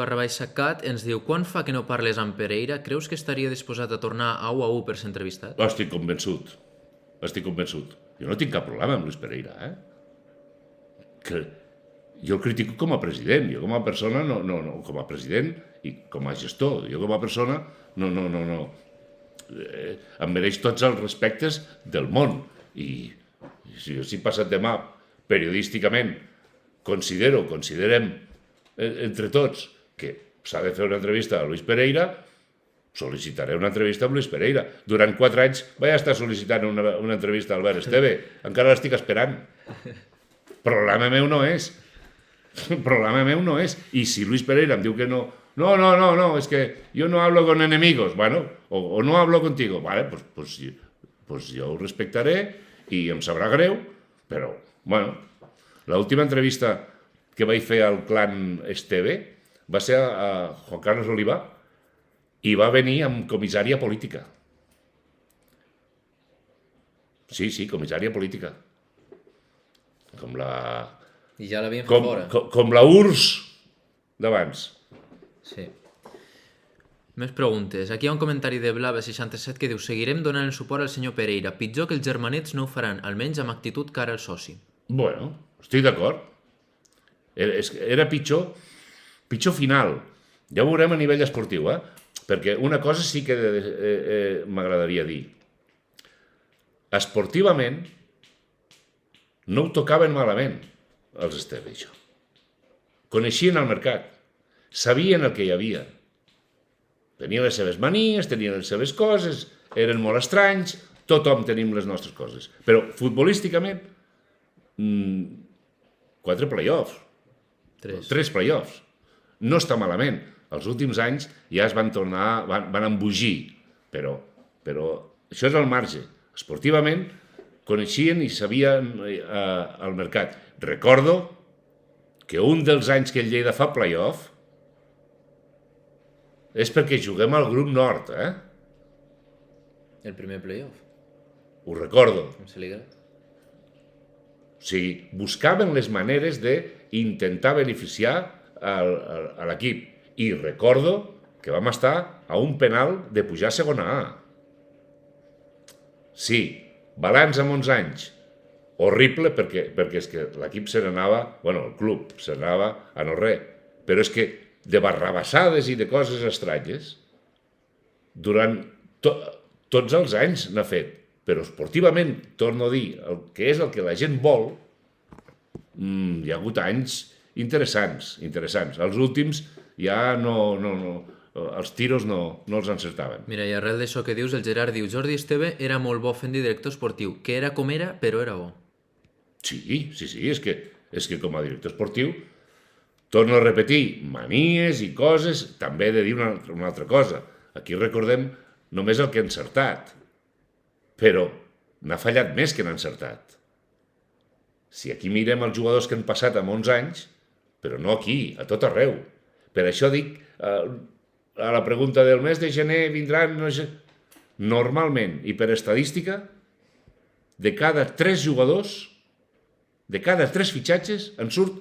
_Cat ens diu: quan fa que no parles amb Pereira? Creus que estaria disposat a tornar a 1-1 per ser entrevistat? Estic convençut. Jo no tinc cap problema amb Luis Pereira, Que jo el critico com a president. Jo com a persona, no, com a president i com a gestor. Jo com a persona, no. Em mereix tots els respectes del món. I si passat demà, periodísticament, considerem entre tots que s'ha de fer una entrevista a Luis Pereira, sol·licitaré una entrevista amb Luis Pereira. Durant 4 anys vaig estar sol·licitant una entrevista a Albert Esteve. Encara l'estic esperant. Problema meu no és. I si Luis Pereira em diu que no, es que yo no hablo con enemigos, bueno, o no hablo contigo, vale, pues yo ho respectaré i em sabrà greu, però, bueno, l'última entrevista que vaig fer al clan Esteve va ser a Juan Carlos Oliva i va venir amb comissària política. Sí, comissària política. I ja l'havien fet fora. Com la URSS d'abans. Sí. Més preguntes. Aquí hi ha un comentari de Blava67 que diu: seguirem donant el suport al senyor Pereira. Pitjor que els germanets no ho faran, almenys amb actitud cara al soci. Bueno, estic d'acord. Era pitjor final. Ja ho veurem a nivell esportiu, perquè una cosa sí que m'agradaria dir. Esportivament no ho tocaven malament els Esteve, això. coneixien el mercat, sabien el que hi havia. Tenien les seves manies, tenien les seves coses, eren molt estranys, tothom tenim les nostres coses. Però futbolísticament, 4 play-offs, 3 play-offs. No està malament. Els últims anys ja es van tornar, van embogir, però això és el marge. Esportivament, coneixien i sabien el mercat. Recordo que un dels anys que el Lleida fa play-off és perquè juguem al grup nord, El primer playoff. Ho recordo. Com se li agrada? O sigui, buscaven les maneres d'intentar beneficiar a l'equip. I recordo que vam estar a un penal de pujar a segona A. Sí, balanç amb 11 anys. Horrible perquè és que l'equip se n'anava, bueno, el club se n'anava a no res. Però és que de barrabassades i de coses estranyes, durant tots els anys n'ha fet. Però esportivament, torno a dir, el que és el que la gent vol, hi ha hagut anys interessants. Els últims ja els tiros no els encertaven. Mira, i arrel d'això que dius, el Gerard diu: Jordi Esteve era molt bo fent de director esportiu, que era com era, però era bo. Sí, és que com a director esportiu, torno a repetir, manies i coses, també he de dir una altra cosa. Aquí recordem només el que ha encertat, però n'ha fallat més que n'ha encertat. Si aquí mirem els jugadors que han passat amb 11 anys, però no aquí, a tot arreu. Per això dic, a la pregunta del mes de gener vindran... Normalment, i per estadística, de cada 3 jugadors, de cada 3 fitxatges, en surt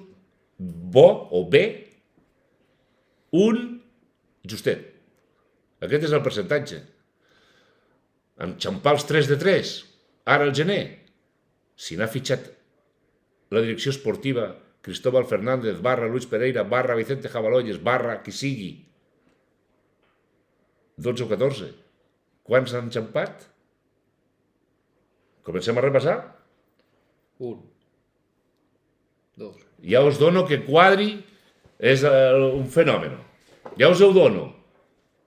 bo o bé un justet. Aquest és el percentatge. Enxampar els 3 de 3, ara al gener, si n'ha fitxat la direcció esportiva Cristóbal Fernández, Luis Pereira, Vicente Jabalolles, qui sigui, 12 o 14. Quants han enxampat? Comencem a repassar? 1, 2. Ja us dono que Quadri és un fenomen. Ja us ho dono.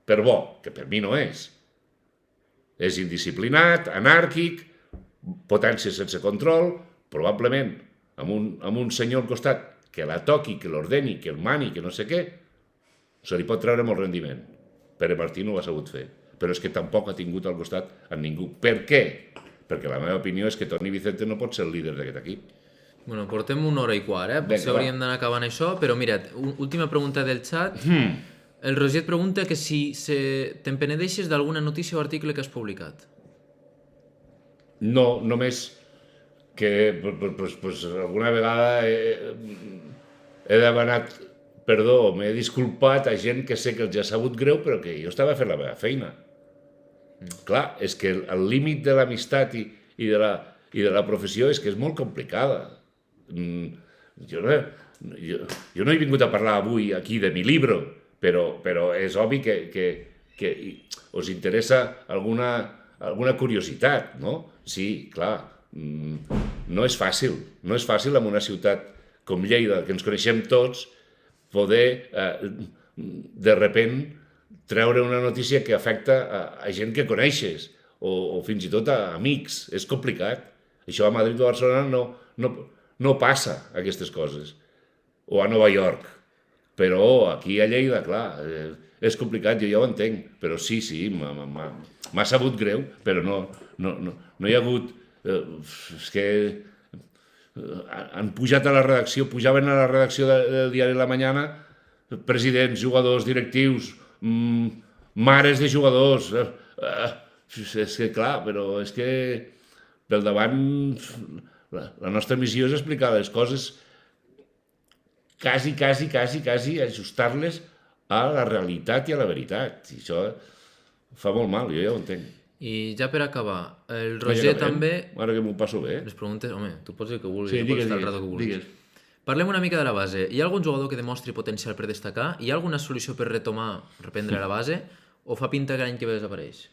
Per bo, que per mi no és. És indisciplinat, anàrquic, potència sense control, probablement amb un senyor al costat que la toqui, que l'ordeni, que el mani, que no sé què, se li pot treure molt rendiment. Pere Martí no ho ha sabut fer, però és que tampoc ha tingut al costat a ningú. Per què? Perquè la meva opinió és que Toni Vicente no pot ser el líder d'aquest equip. Bueno, portem 1h15, Potser hauríem d'anar acabant això, però mira, última pregunta del xat. El Roger et pregunta que si te'n penedeixes d'alguna notícia o article que has publicat. No, només que alguna vegada he demanat perdó, m'he disculpat a gent que sé que els ha sabut greu, però que jo estava fent la meva feina. Clar, és que el límit de l'amistat i de la professió és que és molt complicada. Jo no he vingut a parlar avui aquí de mi llibre, però és obvi que us interessa alguna curiositat, no? Sí, clar, no és fàcil en una ciutat com Lleida, que ens coneixem tots, poder de repent treure una notícia que afecta a gent que coneixes o fins i tot a amics. És complicat. Això a Madrid o a Barcelona no passa, aquestes coses. O a Nova York. Però aquí a Lleida, clar, és complicat, jo ja ho entenc. Però sí, m'ha sabut greu, però no hi ha hagut... És que han pujat a la redacció, pujaven a la redacció del diari La Mañana presidents, jugadors, directius, mares de jugadors. És que clar, però és que pel davant la nostra missió és explicar les coses, quasi ajustar-les a la realitat i a la veritat. I això fa molt mal, jo ja ho entenc. I ja per acabar, el Roger també... Ara que m'ho passo bé. Les preguntes, home, tu pots dir el que vulguis, Sí, pots estar el rato que vulguis. digues. Parlem una mica de la base. Hi ha algun jugador que demostri potencial per destacar? Hi ha alguna solució per reprendre la base? O fa pinta que l'any que ve desapareix?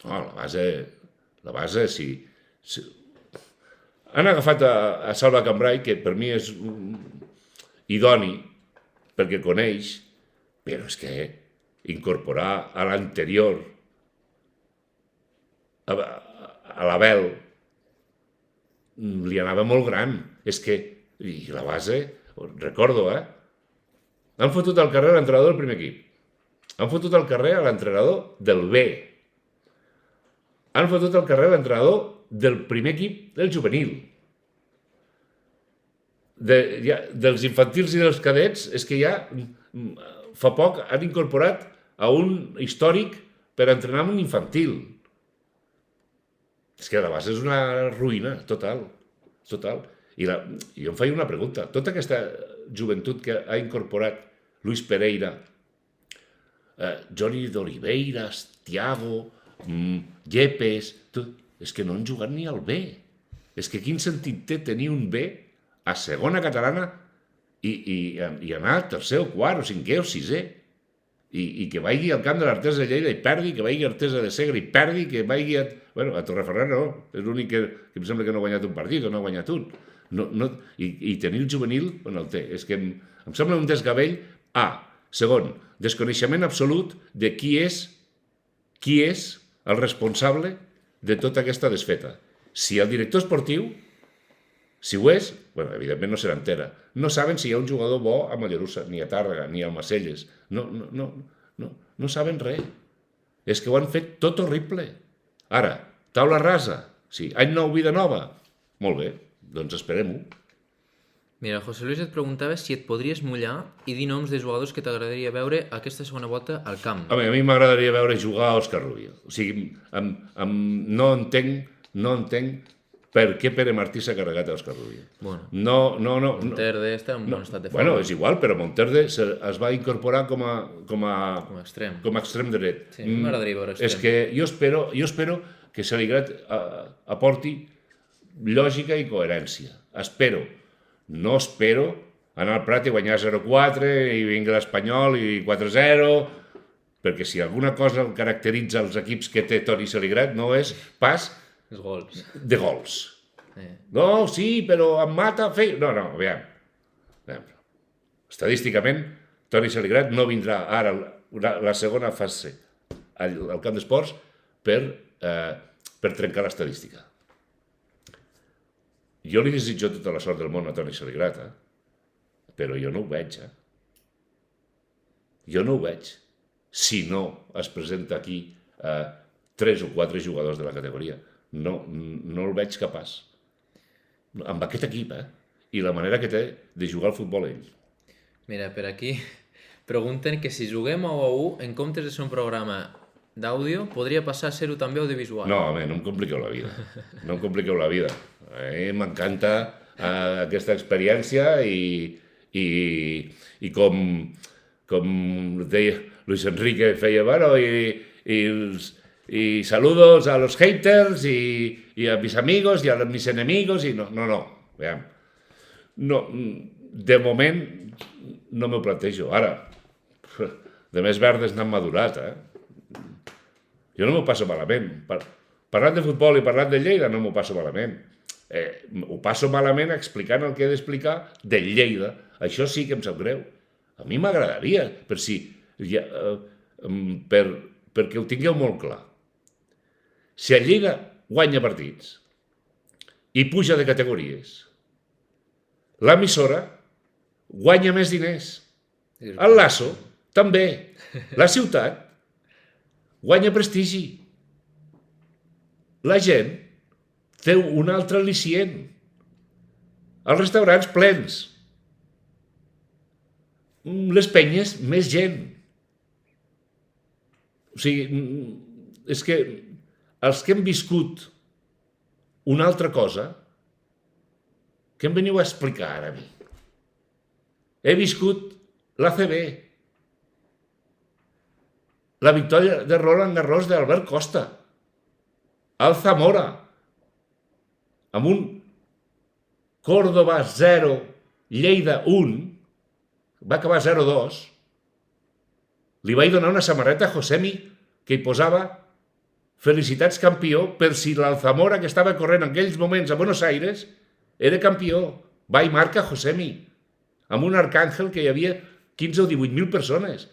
No, la base sí. Han agafat a Salva Cambrai, que per mi és idoni, perquè coneix, però és que incorporar a l'anterior, a l'Abel, li anava molt gran. És que, i la base, recordo, han fotut al carrer l'entrenador del primer equip. Han fotut al carrer l'entrenador del B. Han fotut al carrer l'entrenador del primer equip del juvenil. Dels infantils i dels cadets, és que ja fa poc han incorporat a un històric per entrenar un infantil. És que la base és una ruïna total. I jo em feia una pregunta. Tota aquesta joventut que ha incorporat Luis Pereira, Johnny d'Oliveiras, Thiago, Yepes, és que no han jugat ni al B. És que quin sentit té tenir un B a segona catalana i anar a tercer o quart o cinquè o sisè i que vagi al camp de l'Artesa de Lleida i perdi, que vagi a Artesa de Segre i perdi, que vagi a Torreferrer no, és l'únic que em sembla que no ha guanyat un partit o no ha guanyat un. I tenir el juvenil, el té. És que em sembla un desgavell. Segon, desconeixement absolut de qui és el responsable de tota aquesta desfeta. Si el director esportiu, si ho és, evidentment no serà entera. No saben si hi ha un jugador bo a Mollerussa, ni a Tàrrega, ni a Almacelles. No saben res. És que ho han fet tot horrible. Ara, taula rasa. Sí, any nou, vida nova. Molt bé, doncs esperem-ho. Mira, José Luis et preguntava si et podries mullar i dir noms de jugadors que t'agradaria veure aquesta segona volta al camp. A mi m'agradaria veure jugar a Òscar Rubio. O sigui, no entenc per què Pere Martí s'ha carregat a Òscar Rubio. Bueno, Monterde està en bon estat de forma. Bueno, és igual, però Monterde es va incorporar com a extrem dret. Sí, m'agradaria veure extrem. És que jo espero que Saligrat aporti lògica i coherència. No espero anar al Prat i guanyar 0-4 i vingui l'Espanyol i 4-0, perquè si alguna cosa caracteritza els equips que té Toni Saligrat no és pas els gols. De gols. No, sí, però em mata... No, aviam. Estadísticament, Toni Saligrat no vindrà ara la segona fase al camp d'esports per trencar l'estadística. Jo li desitjo tota la sort del món a Toni Saligrat, però jo no ho veig. Jo no ho veig. Si no es presenta aquí 3 o 4 jugadors de la categoria. No el veig capaç. Amb aquest equip, i la manera que té de jugar al futbol ell. Mira, per aquí pregunten que si juguem a 1-1, en comptes de ser un programa d'àudio, podria passar a ser-ho també audiovisual. No, home, no em compliqueu la vida. No em compliqueu la vida. M'encanta aquesta experiència i com deia Luis Enrique feia, y saludos a los haters y a mis amigos y a mis enemigos y no, veam. No, de moment no m'ho plantejo. Ara, de més verdes n'han madurat, Jo no m'ho passo malament. Parlant de futbol i parlant de Lleida no m'ho passo malament. Ho passo malament explicant el que he d'explicar de Lleida. Això sí que em sap greu. A mi m'agradaria, perquè ho tingueu molt clar. Si el Lleida guanya partits i puja de categories, l'emissora guanya més diners. El Lasso també. La ciutat guanya prestigi. La gent té un altre al·licient. Els restaurants plens. Les penyes, més gent. O sigui, és que els que hem viscut una altra cosa, què em veniu a explicar ara a mi? He viscut l'ACB, la victòria de Roland Garros d'Albert Costa, el Zamora, amb un Córdoba 0, Lleida 1, va acabar 0-2, li vaig donar una samarreta a Josemi que hi posava felicitats campió per si l'Alzamora que estava corrent en aquells moments a Buenos Aires era campió. Va i marca Josemi, amb un arcàngel que hi havia 15 o 18.000 persones.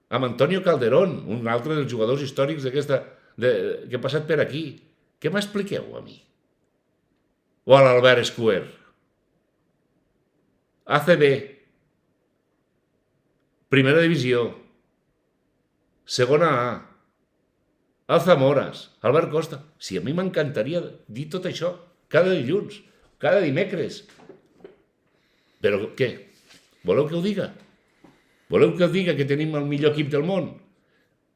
Amb Antonio Calderón, un altre dels jugadors històrics que ha passat per aquí. Què m'expliqueu a mi? O a l'Albert Square. ACB. Primera divisió. Segona A. Alzamoras. Albert Costa. Si a mi m'encantaria dir tot això cada dilluns, cada dimecres. Però què? Voleu que ho diga? Voleu que diga que tenim el millor equip del món?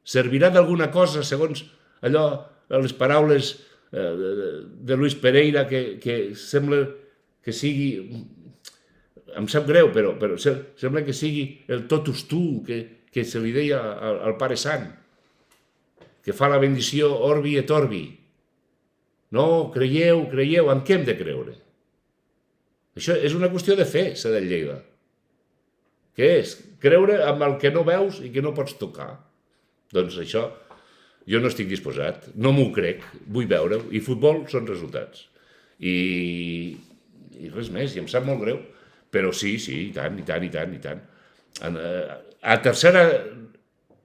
Servirà d'alguna cosa, segons allò, les paraules de Luis Pereira, que sembla que sigui... Em sap greu, però sembla que sigui el totus tu, que se li deia al Pare Sant, que fa la bendició Orbi et Orbi. No, creieu, en què hem de creure? Això és una qüestió de fe, la del Lleida. Què és? Creure amb el que no veus i que no pots tocar. Doncs això, jo no estic disposat, no m'ho crec, vull veure-ho, i futbol són resultats. I res més, i em sap molt greu, però sí, i tant. A tercera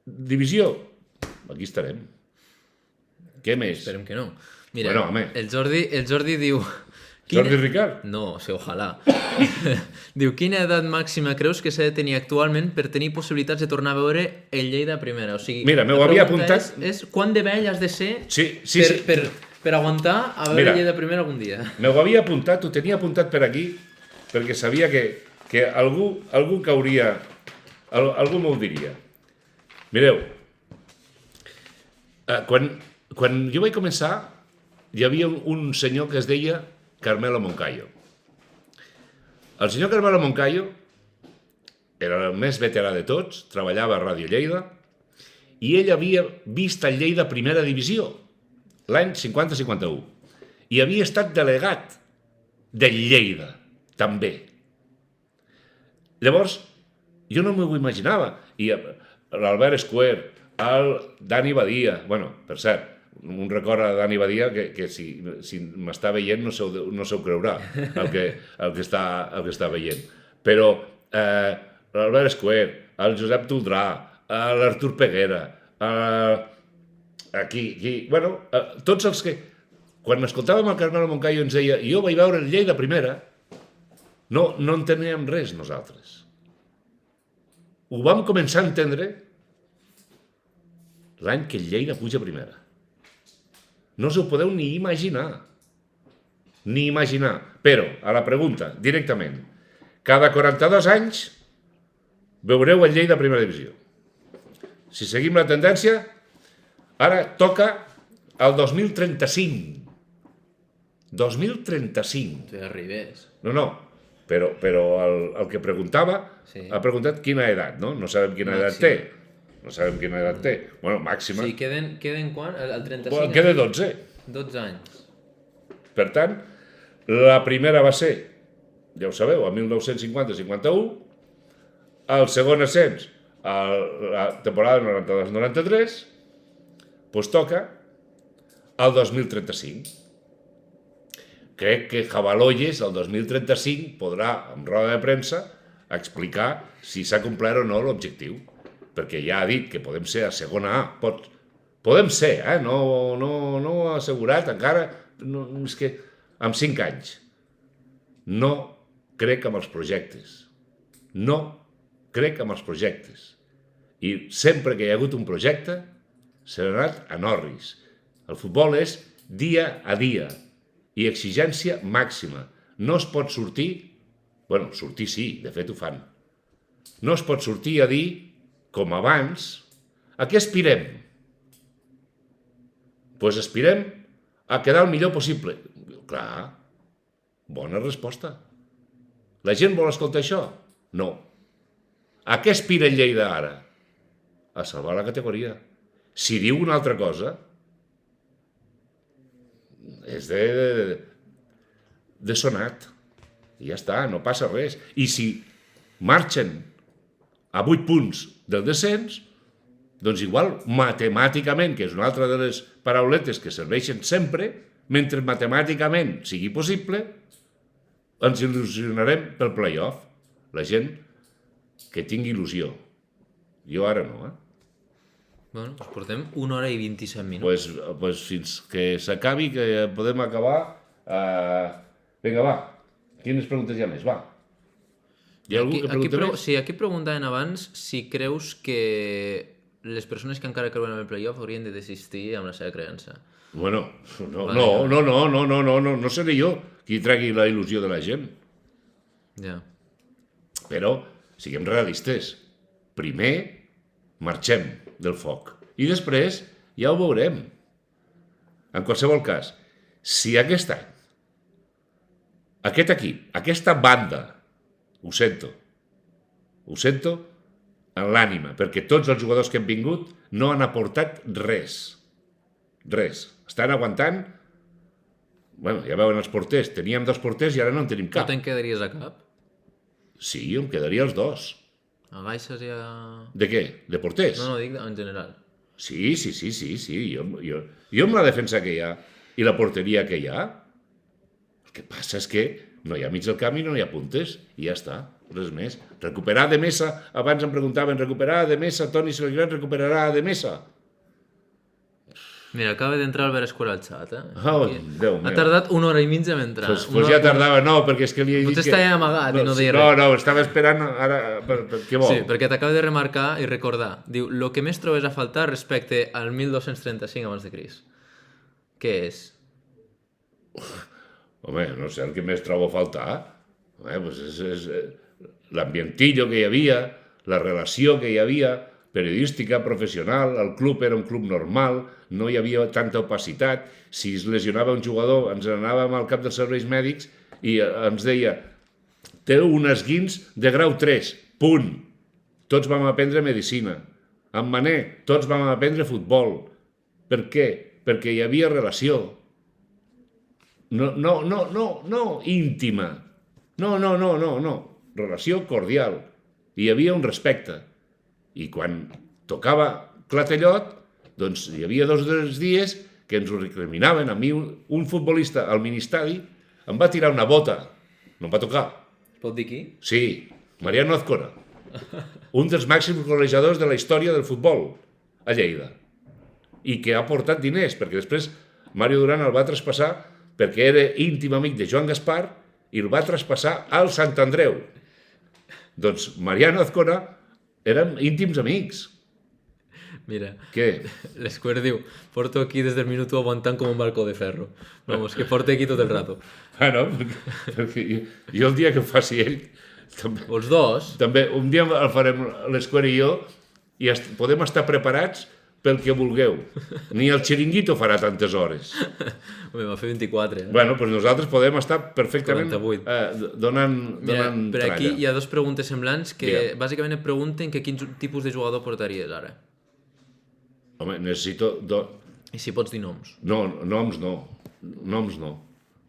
divisió, aquí estarem. Què més? Esperem que no. Mira, bueno, home. El Jordi diu... Jordi Ricard? No, ojalà. Diu, quina edat màxima creus que s'ha de tenir actualment per tenir possibilitats de tornar a veure el Lleida a primera? O sigui, mira, m'ho havia apuntat... És quant de vell has de ser per aguantar a veure el Lleida a primera algun dia? M'ho havia apuntat, ho tenia apuntat per aquí, perquè sabia que algú cauria, algú m'ho diria. Mireu, quan jo vaig començar, hi havia un senyor que es deia Carmelo Moncayo. El senyor Carmelo Moncayo era el més veterà de tots, treballava a Ràdio Lleida, i ell havia vist el Lleida a primera divisió, l'any 50-51, i havia estat delegat del Lleida, també. Llavors, jo no m'ho imaginava, i l'Albert Square, el Dani Badia, bueno, per cert, un record a Dani Badia que si m'està veient no s'ho creurà el que està veient. Però l'Albert Square, el Josep Toldrà, l'Artur Peguera, tots els que... Quan escoltàvem el Carmelo Moncayo ens deia jo vaig veure el Lleida primera, no enteníem res nosaltres. Ho vam començar a entendre l'any que el Lleida puja a primera. No us ho podeu ni imaginar. Però, a la pregunta, directament, cada 42 anys veureu el Lleida a primera divisió. Si seguim la tendència, ara toca el 2035. 2035. Si arribés. No, però el que preguntava ha preguntat quina edat, no? No sabem quina edat té. Bueno, màxima. Sí, queden quan? El 35? Bueno, queda 12. 12 anys. Per tant, la primera va ser, ja ho sabeu, a 1950-51, el segon ascens, a la temporada 92-93, doncs toca el 2035. Crec que Jabaloyes, el 2035, podrà, en roda de premsa, explicar si s'ha complert o no l'objectiu. Perquè ja ha dit que podem ser a segona A. Podem ser, no assegurat encara, és que amb 5 anys. No crec en els projectes. I sempre que hi ha hagut un projecte, s'ha anat a Norris. El futbol és dia a dia i exigència màxima. No es pot sortir, sortir sí, de fet ho fan. No es pot sortir a dir com abans, a què aspirem? Doncs aspirem a quedar el millor possible. Clar, bona resposta. La gent vol escoltar això? No. A què aspira el Lleida ara? A salvar la categoria. Si diu una altra cosa, és de sonat. I ja està, no passa res. I si marxen a 8 punts del descens, doncs igual matemàticament, que és una altra de les parauletes que serveixen sempre, mentre matemàticament sigui possible, ens il·lusionarem pel play-off. La gent que tingui il·lusió. Jo ara no, Bueno, doncs portem 1 hora i 27 minuts. Pues fins que s'acabi, que podem acabar... Vinga, va. Quines preguntes hi ha més? Va. Hi ha algú que pregunta més? Sí, aquí preguntaven abans si creus que les persones que encara creuen en el playoff haurien de desistir amb la seva creença. Bueno, no seré jo qui tregui la il·lusió de la gent. Ja. Però siguem realistes. Primer marxem del foc i després ja ho veurem. En qualsevol cas, si aquest any, aquest equip, aquesta banda, ho sento en l'ànima, perquè tots els jugadors que han vingut no han aportat res. Estan aguantant. Bueno, ja veuen els porters. Teníem 2 porters i ara no en tenim cap. Tu te'n quedaries a cap? Sí, em quedaria els 2. A Gaixes i a... De què? De porters? No, dic en general. Sí. Jo amb la defensa que hi ha i la porteria que hi ha, el que passa és que no hi ha mig del camp i no hi ha puntes, i ja està, res més. Recuperar de Mesa, abans em preguntaven, recuperar de Mesa, Toni Selegrat recuperarà de Mesa. Mira, acaba d'entrar Albert Escuela al xat, Oh, Déu meu. Ha tardat 1 hora i mitja en entrar. Pues ja tardava, no, perquè és que li he dit que... Potser estava amagat i no deia res. No, estava esperant ara... Què vol? Sí, perquè t'acaba de remarcar i recordar. Diu, lo que més trobes a faltar respecte al 1235 abans de Cris. Què és? Home, no sé el que més trobo a faltar. Home, pues és l'ambientillo que hi havia, la relació que hi havia, periodística, professional, el club era un club normal, no hi havia tanta opacitat. Si es lesionava un jugador, ens anàvem al cap dels serveis mèdics i ens deia, té un esguins de grau 3, punt. Tots vam aprendre medicina. Amb Mané, tots vam aprendre futbol. Per què? Perquè hi havia relació. No, íntima. No. Relació cordial. Hi havia un respecte. I quan tocava Clatellot, doncs hi havia 2 o 3 dies que ens ho recriminaven. A mi un futbolista al ministadi em va tirar una bota. No em va tocar. Pot dir qui? Sí, Mariano Azcona. Un dels màxims golejadors de la història del futbol a Lleida. I que ha portat diners, perquè després Mario Duran el va traspassar perquè era íntim amic de Joan Gaspar i el va traspassar al Sant Andreu. Doncs Mariano Azcona érem íntims amics. Mira, Què? l'Square diu, porto aquí des del minut 1 aguantant com un balcó de ferro. Vamos, que porta aquí tot el rato. No, perquè jo el dia que ho faci ell, Els dos, també un dia el farem l'Square i jo i podem estar preparats pel que vulgueu. Ni el xiringuito farà tantes hores. home, va fer 24, Bueno, doncs nosaltres podem estar perfectament 48. donant Mira, per tralla. aquí hi ha 2 preguntes semblants que Digue'm. bàsicament et pregunten que quin tipus de jugador portaries ara. Home, necessito... I si pots dir noms. No, noms no.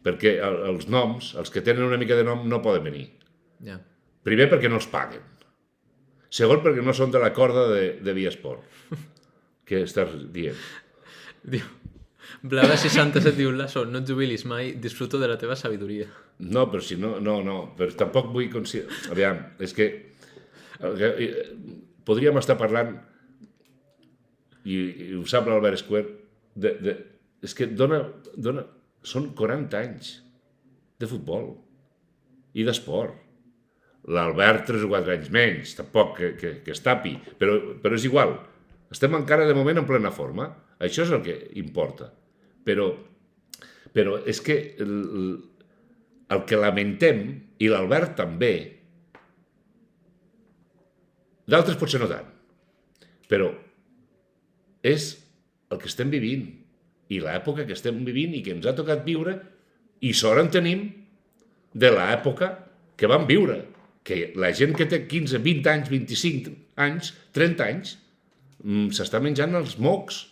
Perquè els noms, els que tenen una mica de nom, no poden venir. Ja. Primer, perquè no els paguen. Segon, perquè no són de la corda de Viasport. Què estàs dient? Diu, Blaga67 diu, Lasso, no et jubilis mai, disfruto de la teva sabidoria. No, però si no, però tampoc vull Aviam, és que podríem estar parlant, i ho sap l'Albert Square, és que són 40 anys de futbol i d'esport. L'Albert 3 o 4 anys menys, tampoc que es tapi, però és igual. Estem encara de moment en plena forma. Això és el que importa. Però és que el que lamentem, i l'Albert també, d'altres potser no tant, però és el que estem vivint i l'època que estem vivint i que ens ha tocat viure, i sort en tenim de l'època que vam viure, que la gent que té 15, 20 anys, 25 anys, 30 anys, s'està menjant els mocs,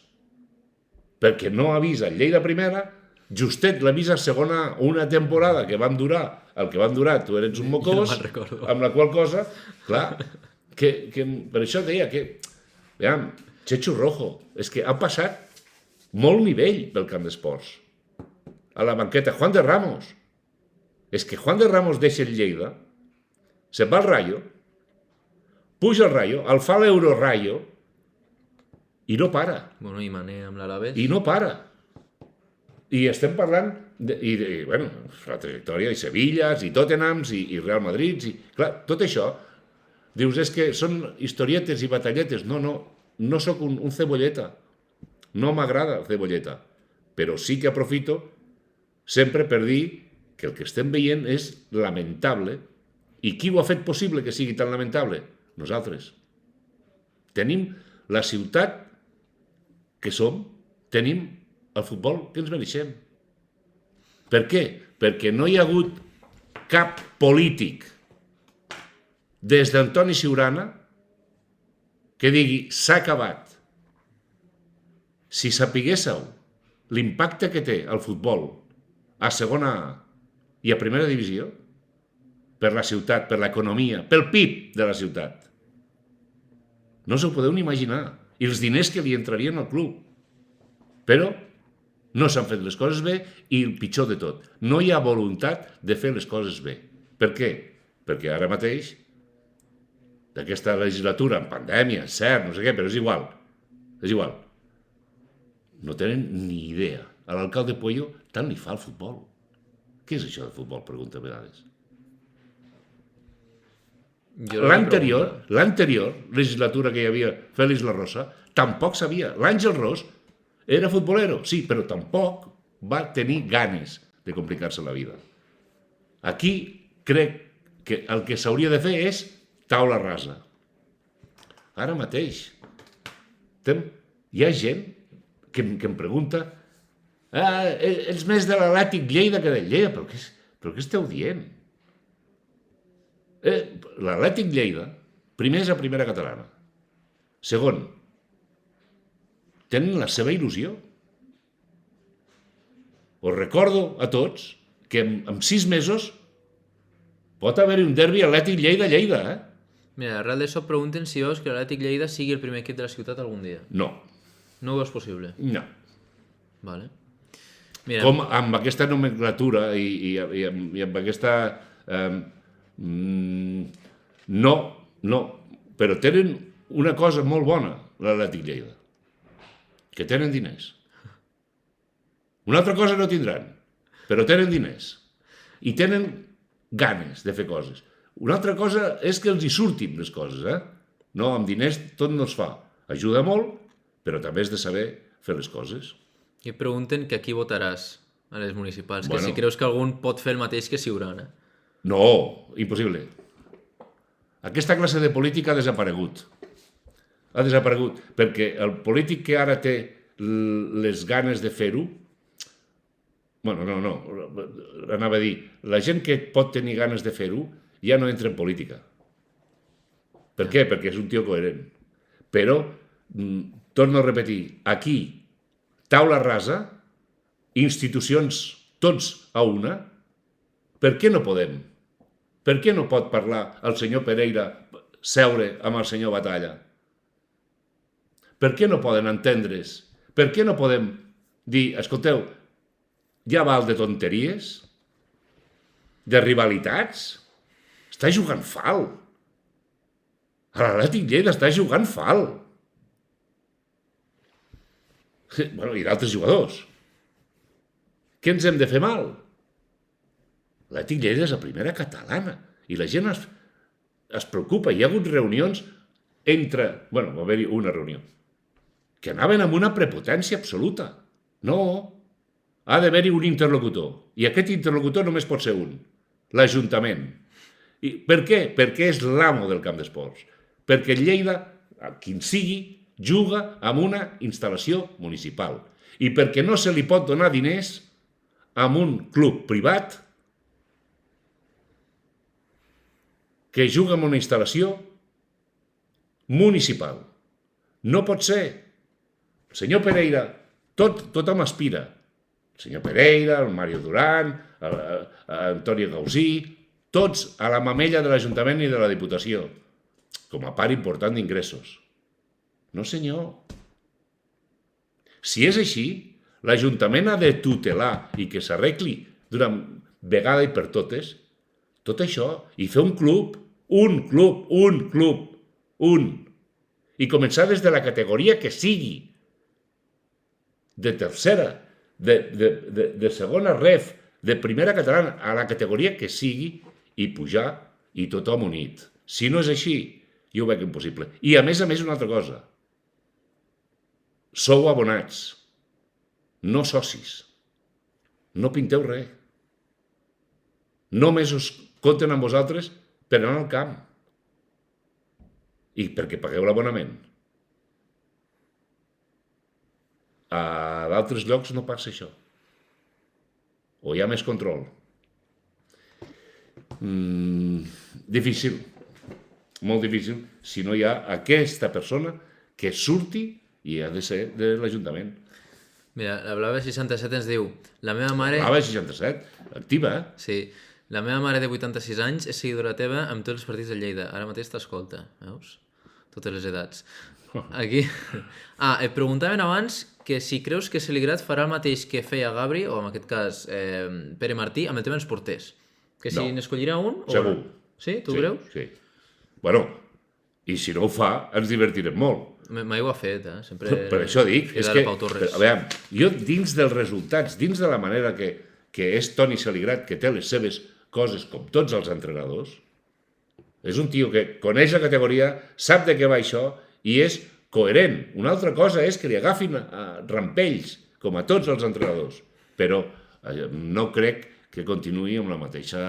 perquè no ha vist el Lleida primera, justet l'ha vist a segona una temporada que van durar, el que van durar, tu eres un mocós, amb la qual cosa, clar, que per això deia que, veiem, Chechu Rojo, és que ha passat molt nivell pel camp d'esports. A la banqueta, Juan de Ramos. És que Juan de Ramos deixa el Lleida, se'n va al Rayo, puja el Rayo, el fa l'Euro-Rayo, i no para. Bueno, i Mané amb l'Alaves. I no para. I estem parlant bueno, la trajectòria de Sevillas i Tottenhams i Real Madrid. Clar, tot això, dius, és que són historietes i batalletes. No sóc un cebolleta. No m'agrada el cebolleta. Però sí que aprofito sempre per dir que el que estem veient és lamentable. I qui ho ha fet possible que sigui tan lamentable? Nosaltres. Tenim la ciutat que som, tenim el futbol que ens mereixem. Per què? Perquè no hi ha hagut cap polític des d'Antoni Siurana que digui s'ha acabat. Si sapiguéssiu l'impacte que té el futbol a segona A i a primera divisió, per la ciutat, per l'economia, pel PIB de la ciutat, no us ho podeu ni imaginar. I els diners que li entrarien al club. Però no s'han fet les coses bé i el pitjor de tot, no hi ha voluntat de fer les coses bé. Per què? Perquè ara mateix, d'aquesta legislatura, en pandèmia, cert, no sé què, però és igual. És igual. No tenen ni idea. A l'alcalde Pueyo tant li fa el futbol. Què és això de futbol? Pregunta a vegades. L'anterior legislatura que hi havia Félix La Rosa, tampoc sabia. L'Àngel Ros era futbolero, sí, però tampoc va tenir ganes de complicar-se la vida. Aquí crec que el que s'hauria de fer és taula rasa. Ara mateix hi ha gent que em pregunta ets més de l'Atlètic Lleida que del Lleida, però què esteu dient? L'Atlètic Lleida, primer és a primera catalana. Segon, tenen la seva il·lusió. Us recordo a tots que en 6 mesos pot haver-hi un derbi Atlètic Lleida-Lleida, Mira, arrel d'això pregunten si veus que l'Atlètic Lleida sigui el primer equip de la ciutat algun dia. No. No ho veus possible? No. Vale. Mira. Com amb aquesta nomenclatura i amb aquesta... No, però tenen una cosa molt bona, l'Atlètic Lleida, que tenen diners. Una altra cosa no tindran, però tenen diners. I tenen ganes de fer coses. Una altra cosa és que els hi surtin les coses, No, amb diners tot no es fa. Ajuda molt, però també has de saber fer les coses. I pregunten que a qui votaràs a les municipals, Bueno. que si creus que algun pot fer el mateix que Siurana. No, impossible. Aquesta classe de política ha desaparegut. Ha desaparegut, perquè el polític que ara té les ganes de fer-ho... Bueno, no, anava a dir, la gent que pot tenir ganes de fer-ho ja no entra en política. Per què? Perquè és un tio coherent. Però, torno a repetir, aquí, taula rasa, institucions tots a una, per què no podem? Per què no pot parlar el senyor Pereira, seure amb el senyor Batalla? Per què no poden entendre's? Per què no podem dir, escolteu, ja val de tonteries? De rivalitats? Està jugant fal. L'Atlètic Lleida està jugant fal. Bueno, i d'altres jugadors. Què ens hem de fer mal? L'Atlètic Lleida és la primera catalana i la gent es preocupa. Hi ha hagut reunions entre... Bueno, va haver-hi una reunió que anaven amb una prepotència absoluta. No, ha d'haver-hi un interlocutor i aquest interlocutor només pot ser un, l'Ajuntament. I per què? Perquè és l'amo del camp d'esports. Perquè Lleida, quin sigui, juga amb una instal·lació municipal i perquè no se li pot donar diners a un club privat que juga en una instal·lació municipal. No pot ser. El senyor Pereira, tothom aspira. El senyor Pereira, el Mario Duran, Antonio Gausí, tots a la mamella de l'Ajuntament i de la Diputació, com a part important d'ingressos. No, senyor. Si és així, l'Ajuntament ha de tutelar i que s'arregli d'una vegada i per totes tot això i fer un club I començar des de la categoria que sigui, de tercera, de segona ref, de primera catalana, a la categoria que sigui, i pujar, i tothom unit. Si no és així, jo ho veig impossible. I a més, una altra cosa. Sou abonats, no socis. No pinteu res. Només us compten amb vosaltres per anar al camp. I perquè pagueu l'abonament. A d'altres llocs no passa això. O hi ha més control. Difícil. Molt difícil si no hi ha aquesta persona que surti i ha de ser de l'Ajuntament. Mira, la Blava 67 ens diu: la meva mare... Blava 67, activa, Sí. La meva mare de 86 anys és seguidora teva amb tots els partits de Lleida. Ara mateix t'escolta, veus? Totes les edats. Aquí... et preguntaven abans que si creus que Celigrat farà el mateix que feia Gabri, o en aquest cas Pere Martí, amb el tema dels porters. Que si n'escollirà un... Segur. Sí? Tu creus? Sí. Bueno, i si no ho fa, ens divertirem molt. Mai ho ha fet, Sempre... Per això dic, és que, a veure, jo dins dels resultats, dins de la manera que és Toni Celigrat, que té les seves coses com tots els entrenadors, és un tio que coneix la categoria, sap de què va això i és coherent. Una altra cosa és que li agafin rampells, com a tots els entrenadors, però no crec que continuï amb la mateixa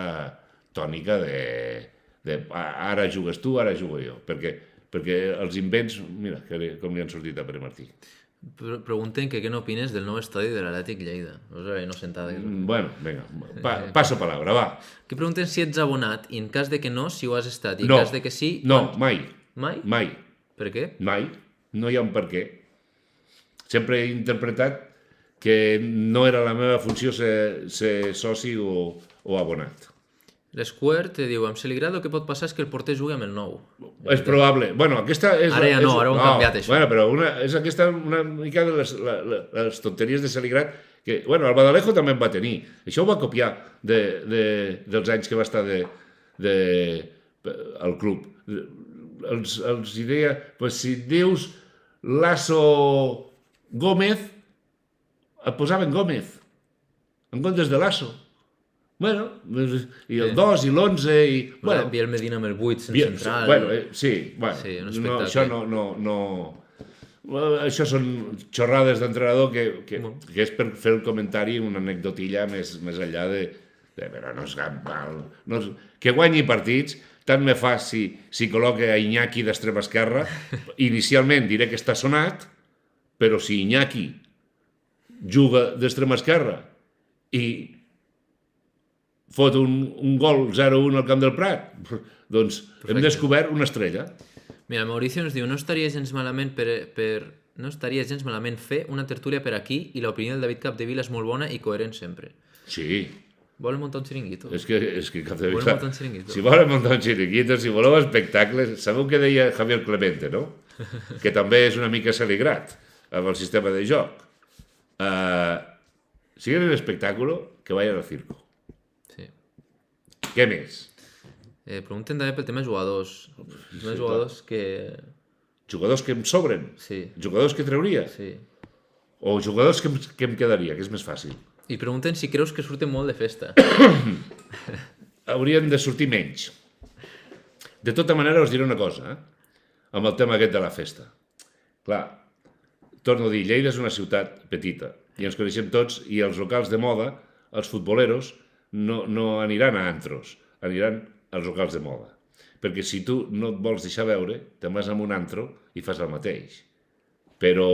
tònica de ara jugues tu, ara jugo jo, perquè els invents, mira, com li han sortit a Pere Martí. Pregunten que què n'opines del nou estadi de l'Atlètic Lleida. No sentada. Bueno, vinga, passo palabra, va. Que pregunten si ets abonat i en cas de que no, si ho has estat. I en cas de que sí... No, mai. Mai? Mai. Per què? Mai. No hi ha un per què. Sempre he interpretat que no era la meva funció ser soci o abonat. L'Square te diu, amb Celigrat el que pot passar és que el porter jugui amb el nou. És probable. Bueno, aquesta és... Ara ja no, ara ho han canviat, això. Bueno, però és aquesta una mica de les tonteries de Celigrat que, bueno, el Badalejo també en va tenir. Això ho va copiar dels anys que va estar al club. Els deia, pues, si dius Lasso Gómez, et posaven Gómez, en comptes de Lasso. Bueno, i el 2 i l'11 i... Bueno, Biel Medina amb el 8 sense central... Bueno, sí, un espectacle. Això no... Això són xorrades d'entrenador que és per fer el comentari, una anecdotilla més enllà de però no és cap mal... Que guanyi partits, tant me fa si col·loca a Iñaki d'extrema esquerra. Inicialment diré que està sonat, però si Iñaki juga d'extrema esquerra i fot un gol 0-1 al Camp del Prat, doncs hem descobert una estrella. Mira, Mauricio ens diu, no estaria gens malament fer una tertúlia per aquí i l'opinió del David Capdevila és molt bona i coherent sempre. Sí. Volen muntar un xiringuito? És que Capdevila... Volen muntar un xiringuito? Si volen muntar un xiringuito, si voleu espectacles... Sabeu què deia Javier Clemente, no? Que també és una mica Celigrat amb el sistema de joc. Si quieren espectáculo, que vayan al circo. Què més? Pregunten també pel tema jugadors. Jugadors que... Jugadors que em sobren? Sí. Jugadors que trauria? Sí. O jugadors que em quedaria, que és més fàcil? I pregunten si creus que surten molt de festa. Haurien de sortir menys. De tota manera, us diré una cosa, amb el tema aquest de la festa. Clar, torno a dir, Lleida és una ciutat petita, i ens coneixem tots, i els locals de moda, els futboleros, no aniran a antros, aniran als locals de moda. Perquè si tu no et vols deixar veure, te'n vas a un antro i fas el mateix. Però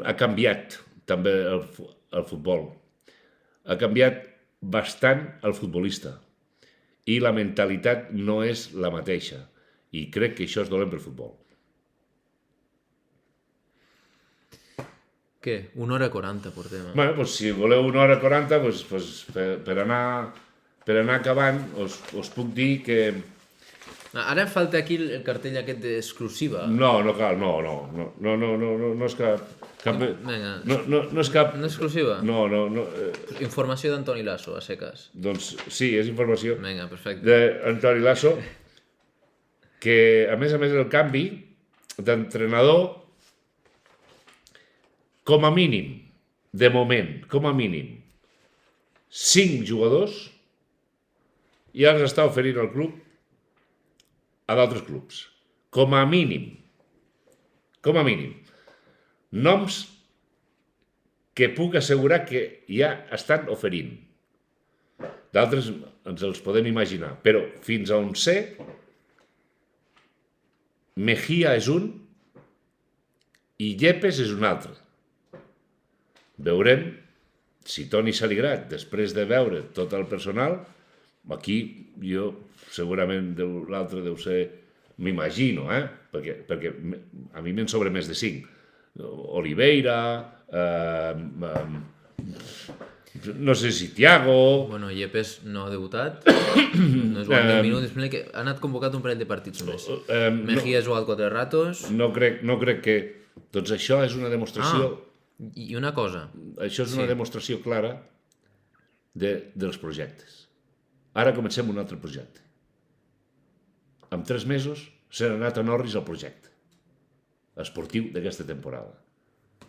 ha canviat també el futbol. Ha canviat bastant el futbolista. I la mentalitat no és la mateixa. I crec que això és dolent pel futbol. Què? 1 hora 40 portem. Bueno, doncs si voleu 1 hora 40, doncs per anar acabant, us puc dir que... Ara em falta aquí el cartell aquest d'exclusiva. No cal, no és cap... Vinga. No és cap... No exclusiva? No. Informació d'Antoni Lasso, a seques. Doncs sí, és informació Vinga, perfecte. d'Antoni Lasso. que, a més el canvi d'entrenador, com a mínim, de moment, com a mínim, 5 jugadors ja els està oferint el club a d'altres clubs. Com a mínim. Com a mínim. Noms que puc assegurar que ja estan oferint. D'altres ens els podem imaginar, però fins a on sé, Mejía és un i Yepes és un altre. Veurem si Toni Saligrat, després de veure tot el personal, aquí jo segurament l'altre deu ser, m'imagino, perquè a mi me'n sobra més de 5. Oliveira, no sé si Thiago... Bueno, Yepes no ha debutat, no ha jugat 10 minuts, que ha anat convocat un parell de partits només. Mejía ha jugat 4 ratos... No crec que... Doncs això és una demostració... I una cosa... Això és una demostració clara dels projectes. Ara comencem un altre projecte. En 3 mesos s'ha anat a Norris el projecte esportiu d'aquesta temporada.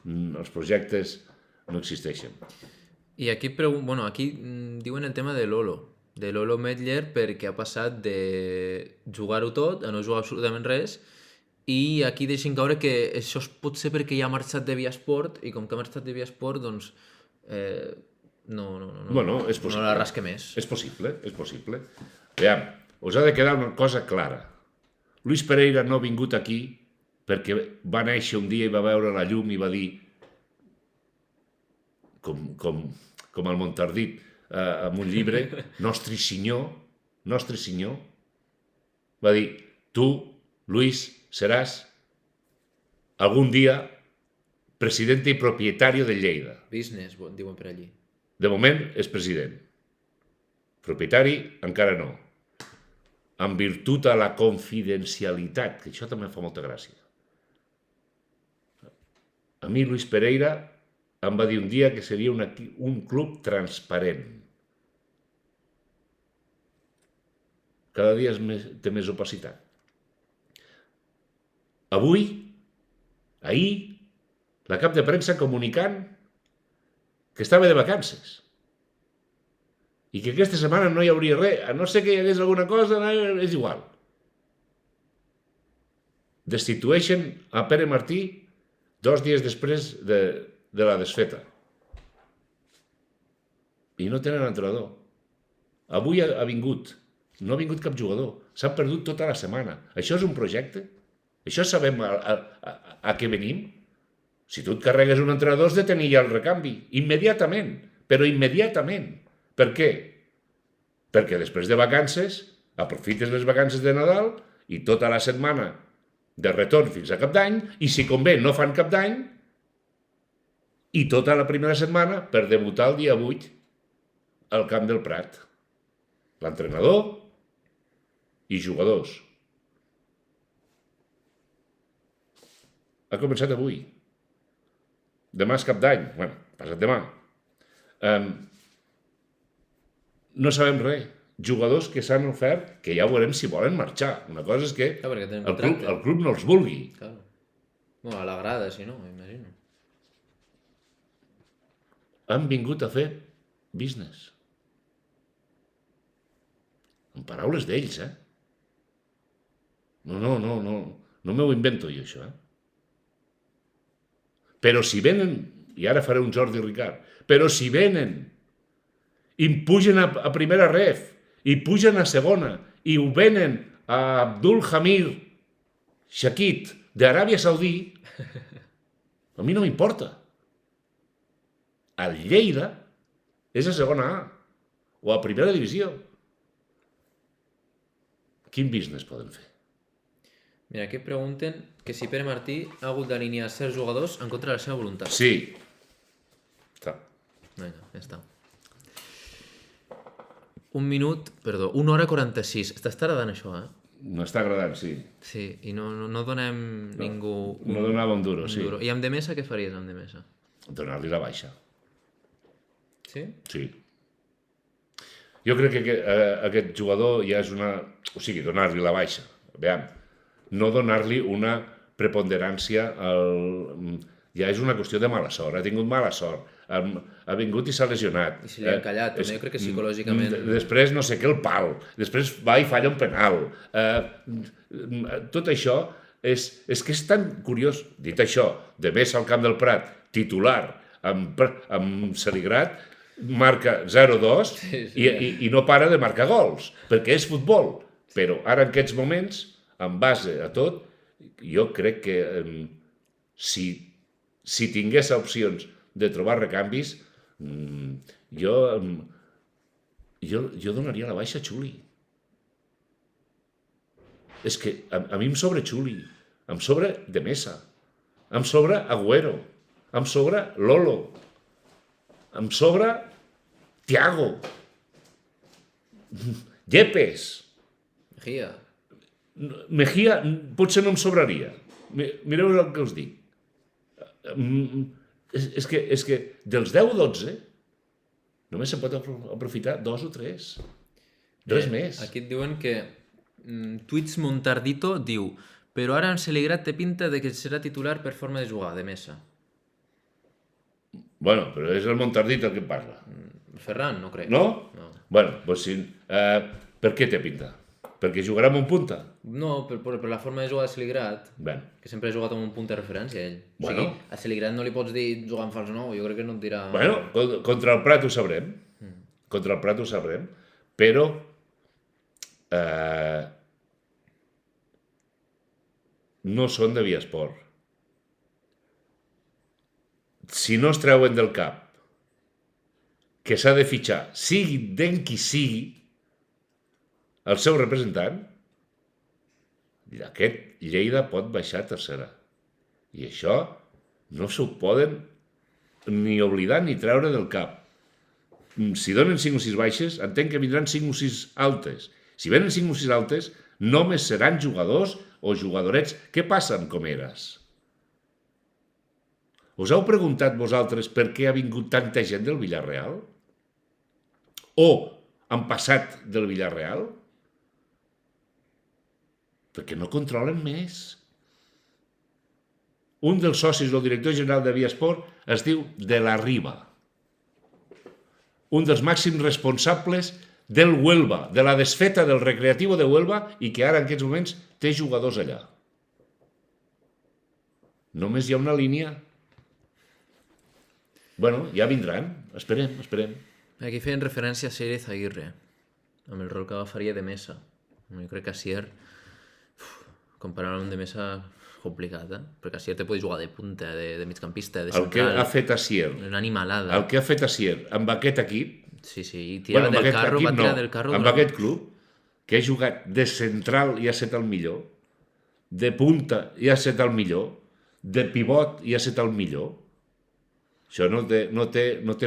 Els projectes no existeixen. I aquí, aquí diuen el tema de Lolo Mettler, perquè ha passat de jugar-ho tot a no jugar absolutament res, i aquí deixen caure que això pot ser perquè ja ha marxat de Viasport, i com que ha marxat de Viasport, doncs Bueno, és possible. No la rasque més. És possible. Veiem, us ha de quedar una cosa clara. Luis Pereira no ha vingut aquí perquè va néixer un dia i va veure la llum i va dir, com el Montardit en un llibre, Nostre Senyor, va dir, tu, Luis, seràs algun dia presidente i propietario de Lleida. Business, diuen per allí. De moment és president. Propietari encara no. En virtut a la confidencialitat, que això també fa molta gràcia. A mi Luis Pereira em va dir un dia que seria un club transparent. Cada dia té més opacitat. Ahir, la cap de premsa comunicant que estava de vacances i que aquesta setmana no hi hauria res, a no ser que hi hagués alguna cosa, és igual. Destitueixen a Pere Martí 2 dies després de la desfeta. I no tenen entrenador. Avui ha vingut. No ha vingut cap jugador. S'han perdut tota la setmana. Això és un projecte? Això sabem a què venim? Si tu et carregues un entrenador has de tenir ja el recanvi. Immediatament. Però immediatament. Per què? Perquè després de vacances aprofites les vacances de Nadal i tota la setmana de retorn fins a Cap d'Any, i si convé no fan Cap d'Any, i tota la primera setmana per debutar el dia 8 al Camp del Prat. L'entrenador i jugadors. Ha començat avui. Demà és Cap d'Any. Bueno, passat demà. No sabem res. Jugadors que s'han ofert, que ja veurem si volen marxar. Una cosa és que el club no els vulgui. Claro. Bueno, a la grada, si no, imagino. Han vingut a fer business. En paraules d'ells, No m'ho invento jo, això, Però si venen, i ara faré un Jordi Ricard, però si venen i pugen a primera ref, i pugen a segona, i ho venen a Abdul Hamid Shakit d'Aràbia Saudí, a mi no m'importa. El Lleida és a segona A, o a primera divisió. Quin business poden fer? Mira, aquí pregunten que si Pere Martí ha hagut d'alinear certs jugadors en contra de la seva voluntat. Sí. Està. Vinga, ja està. 1 hora 46. T'està agradant això, M'està agradant, sí. Sí, i no donem ningú... No donava un duro, sí. I amb Demesa què faries, amb Demesa? Donar-li la baixa. Sí? Sí. Jo crec que aquest jugador ja és una... O sigui, donar-li la baixa. Veiem, no donar-li una preponderància ja és una qüestió de mala sort, ha tingut mala sort, ha vingut i s'ha lesionat. I se li ha encallat, també jo crec que psicològicament... Després no sé què el pal, després va i falla un penal. Tot això és que és tan curiós. Dit això, de més al Camp del Prat, titular, amb Celigrat, marca 0-2 i no para de marcar gols, perquè és futbol. Però ara en aquests moments, en base a tot, jo crec que si tingués opcions de trobar recanvis, jo donaria la baixa a Xuli. És que a mi em sobra Xuli, em sobra De Mesa, em sobra Agüero, em sobra Lolo, em sobra Thiago, Yepes. Mejía potser no em sobraria. Mireu el que us dic. És que dels 10-12 només se pot aprofitar 2 o 3. Res més. Aquí et diuen que Twits Montardito diu però ara en Celigrat té pinta de que serà titular per forma de jugar, de Mesa. Bueno, però és el Montardito el que parla. Ferran, no crec. No? Bueno, doncs sí. Per què té pinta? Perquè jugarà amb un punta? No, per la forma de jugar de Celigrat, que sempre ha jugat amb un punt de referència, ell. Bueno. O sigui, a Celigrat no li pots dir jugar en fals nou, jo crec que no et dirà... Bueno, contra el Prat ho sabrem. Contra el Prat ho sabrem. Però no són de Viasport. Si no es treuen del cap que s'ha de fitxar, sigui d'en qui sigui, el seu representant, aquest Lleida pot baixar a tercera. I això no s'ho poden ni oblidar ni treure del cap. Si donen 5 o 6 baixes, entenc que vindran 5 o 6 altes. Si venen 5 o 6 altes, només seran jugadors o jugadorets que passen com eres. Us heu preguntat vosaltres per què ha vingut tanta gent del Villarreal? O han passat del Villarreal? Perquè no controlen més. Un dels socis del director general de Viasport es diu De la Riva. Un dels màxims responsables del Huelva, de la desfeta del Recreativo de Huelva i que ara en aquests moments té jugadors allà. Només hi ha una línia. Bueno, ja vindran. Esperem. Aquí feien referència a Sérez Aguirre, amb el rol que agafaria de Mesa. Jo crec que Asier, comparar amb de Mesa, complicat, perquè Asier te pot jugar de punta, de migcampista, de central. El que ha fet Asier. Una animalada. El que ha fet Asier amb aquest equip. Sí, i tirava del carro, va tirar del carro. Amb aquest club, que ha jugat de central i ha estat el millor, de punta i ha estat el millor, de pivot i ha estat el millor. Això no té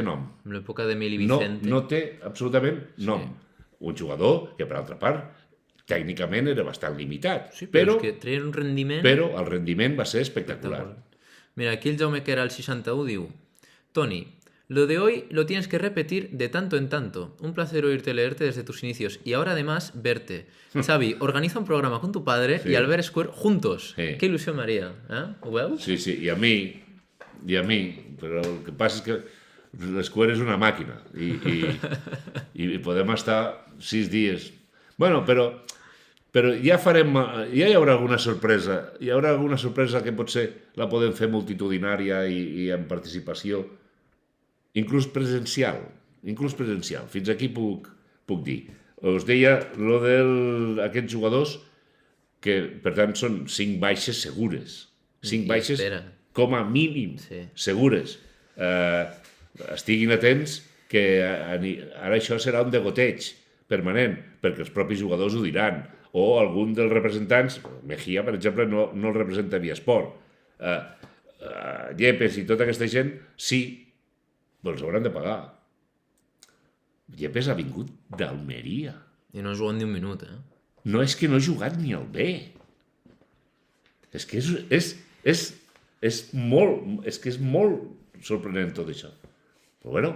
nom. En l'època de Mili Vicente. No té absolutament nom. Un jugador que, per altra part, tècnicament era bastant limitat. Sí, però és que treia un rendiment... Però el rendiment va ser espectacular. Mira, aquí el Jaume, que era el 61, diu: Toni, lo de hoy lo tienes que repetir de tanto en tanto. Un placer oírte leerte desde tus inicios y ahora además verte. Xavi, organiza un programa con tu padre y Albert Square juntos. Sí. Qué ilusión me haría. Ho veus? Sí, i a mi, però el que passa és que l'Square és una màquina i podem estar 6 dies. Bueno, però ja hi haurà alguna sorpresa. Hi haurà alguna sorpresa que potser la podem fer multitudinària i amb participació, inclús presencial. Fins aquí puc dir. Us deia lo d'aquests jugadors que, per tant, són 5 baixes segures. 5 baixes com a mínim segures. Estiguin atents que ara això serà un degoteig permanent, perquè els propis jugadors ho diran, o algun dels representants, Mejía, per exemple, no el representa Viasport, Yepes i tota aquesta gent, sí, però els hauran de pagar. Yepes ha vingut d'Almeria. I no ha jugat ni un minut, No, és que no ha jugat ni al B. És que és molt sorprenent tot això. Però bueno,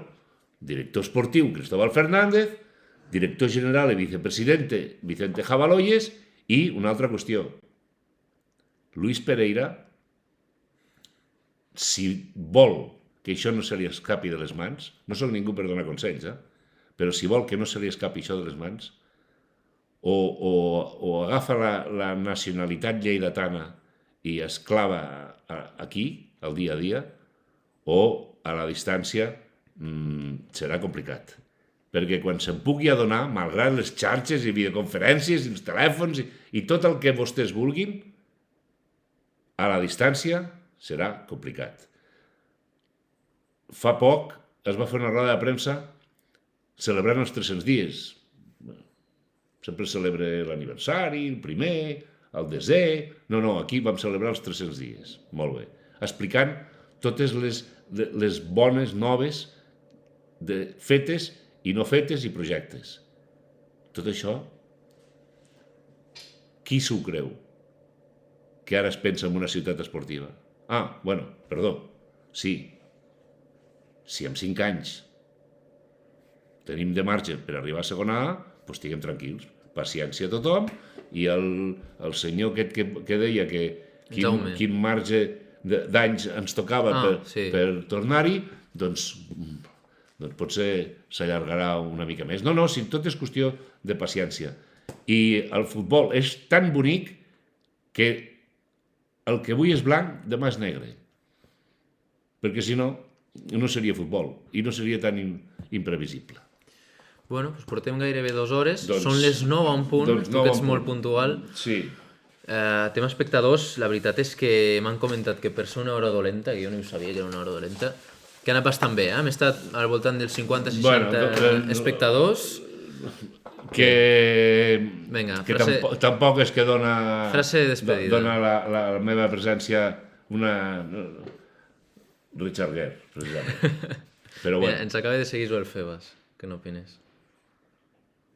director esportiu Cristóbal Fernández, director general i vicepresidente Vicente Jabaloyes, i una altra qüestió. Luis Pereira, si vol que això no se li escapi de les mans, no sóc ningú per donar consells, però si vol que no se li escapi això de les mans, o agafa la nacionalitat lleidatana i es clava aquí, al dia a dia, o a la distància serà complicat. Perquè quan se'n pugui adonar, malgrat les xarxes i videoconferències i els telèfons i tot el que vostès vulguin, a la distància serà complicat. Fa poc es va fer una roda de premsa celebrant els 300 dies. Sempre celebra l'aniversari, el primer, el desè... No, aquí vam celebrar els 300 dies. Molt bé. Explicant totes les bones noves fetes i no fetes i projectes. Tot això, qui s'ho creu? Que ara es pensa en una ciutat esportiva. Perdó, sí. Si en 5 anys tenim de marge per arribar a segona A, doncs estiguem tranquils. Paciència a tothom, i el senyor aquest que deia que quin marge d'anys ens tocava per tornar-hi, doncs potser s'allargarà una mica més. No, si tot és qüestió de paciència. I el futbol és tan bonic que el que avui és blanc, demà és negre. Perquè si no, no seria futbol i no seria tan imprevisible. Bueno, doncs portem gairebé 2 hores. Són les 9 a un punt, tu que ets molt puntual. Sí. Tema espectadors, la veritat és que m'han comentat que per ser una hora dolenta, que jo no ho sabia que era una hora dolenta, que ha anat bastant bé, Hem estat al voltant dels 50-60 espectadors. Vinga, que tampoc és que dona... Frase de despedida. Dona la meva presència una... Richard Gere, precisament. Però bueno. Mira, ens acaba de seguir Joel Febas. Què n'opines?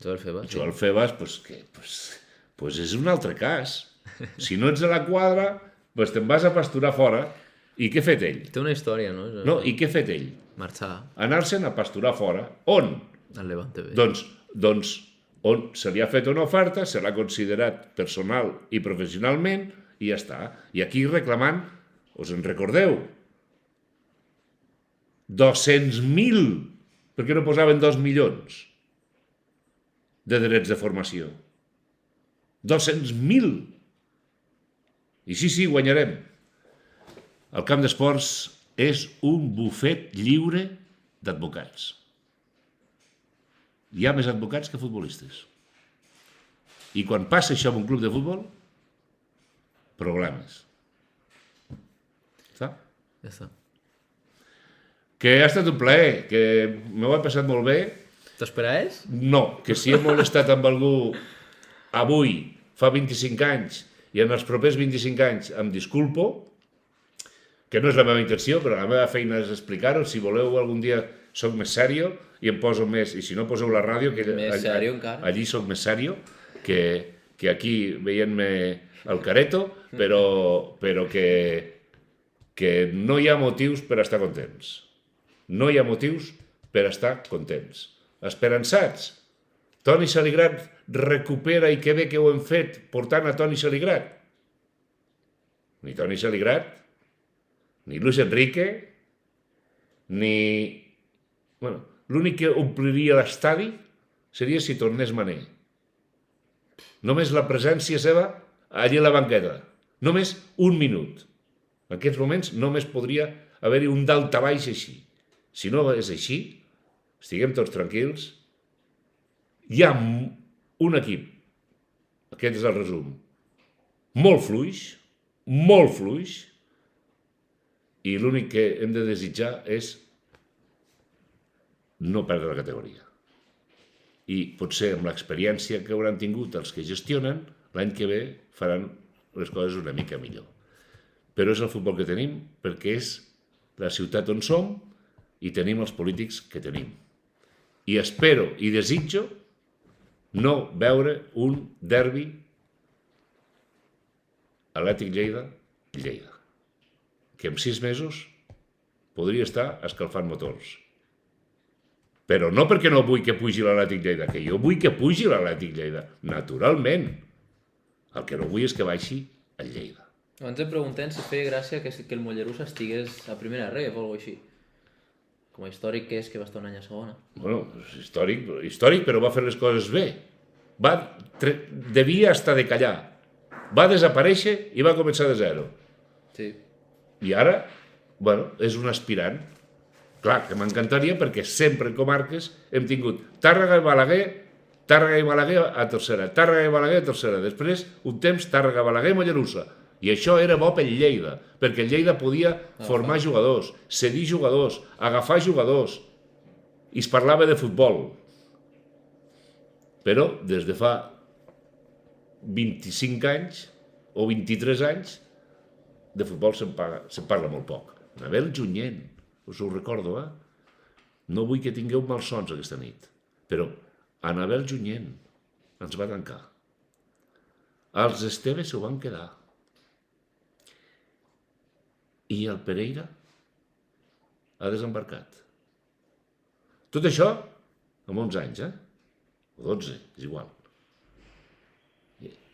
Joel Febas? Joel Febas, pues és un altre cas. Si no ets a la quadra, pues te'n vas a pasturar fora. I què ha fet ell? Té una història, no? No, i què ha fet ell? Marxar. Anar-se'n a pasturar fora. On? Al Levante B. Doncs on se li ha fet una oferta, se l'ha considerat personal i professionalment, i ja està. I aquí reclamant, us en recordeu? 200.000, per què no posaven 2 milions de drets de formació? 200.000! I sí, guanyarem. El camp d'esports és un bufet lliure d'advocats. Hi ha més advocats que futbolistes. I quan passa això en un club de futbol, problemes. Està? Ja està. Que ha estat un plaer, que m'ho he passat molt bé. T'esperaves? No, que si he molestat amb algú avui, fa 25 anys, i en els propers 25 anys em disculpo, que no és la meva intenció, però la meva feina és explicar-ho. Si voleu algun dia soc més sèrio i em poso més, i si no poseu la ràdio, que allí soc més sèrio, que aquí veient-me el careto, però que no hi ha motius per estar contents. No hi ha motius per estar contents. Esperançats. Toni Saligrat recupera, i que bé que ho hem fet portant a Toni Saligrat. Ni Toni Saligrat, ni Luis Enrique, ni... Bueno, l'únic que ompliria l'estadi seria si tornés Mané. Només la presència seva allí a la banqueta. Només un minut. En aquests moments només podria haver-hi un daltabaix així. Si no és així, estiguem tots tranquils. Hi ha un equip, aquest és el resum, molt fluix, i l'únic que hem de desitjar és no perdre la categoria. I potser amb l'experiència que hauran tingut els que gestionen, l'any que ve faran les coses una mica millor. Però és el futbol que tenim, perquè és la ciutat on som i tenim els polítics que tenim. I espero i desitjo no veure un derbi Atlètic Lleida, que en 6 mesos podria estar escalfant motors. Però no perquè no vull que pugi l'Atlètic Lleida, que jo vull que pugi l'Atlètic Lleida, naturalment. El que no vull és que baixi el Lleida. Abans em preguntem si feia gràcia que el Mollerussa estigués a primera ref o alguna així. Com a històric que és que va estar un any a segona. Bueno, és històric, però va fer les coses bé. Devia estar de callar. Va desaparèixer i va començar de zero. Sí. I ara, bueno, és un aspirant. Clar, que m'encantaria perquè sempre en comarques hem tingut Tàrrega i Balaguer a tercera, Tàrrega i Balaguer a tercera. Després, un temps, Tàrrega, Balaguer i Mollerussa. I això era bo pel Lleida, perquè el Lleida podia formar jugadors, cedir jugadors, agafar jugadors, i es parlava de futbol. Però des de fa 25 anys o 23 anys de futbol se'n parla molt poc. Anabel Junyent, us ho recordo, No vull que tingueu malsons aquesta nit, però Anabel Junyent ens va tancar. Els Esteves s'ho van quedar. I el Pereira ha desembarcat. Tot això amb 11 anys, o 12, és igual.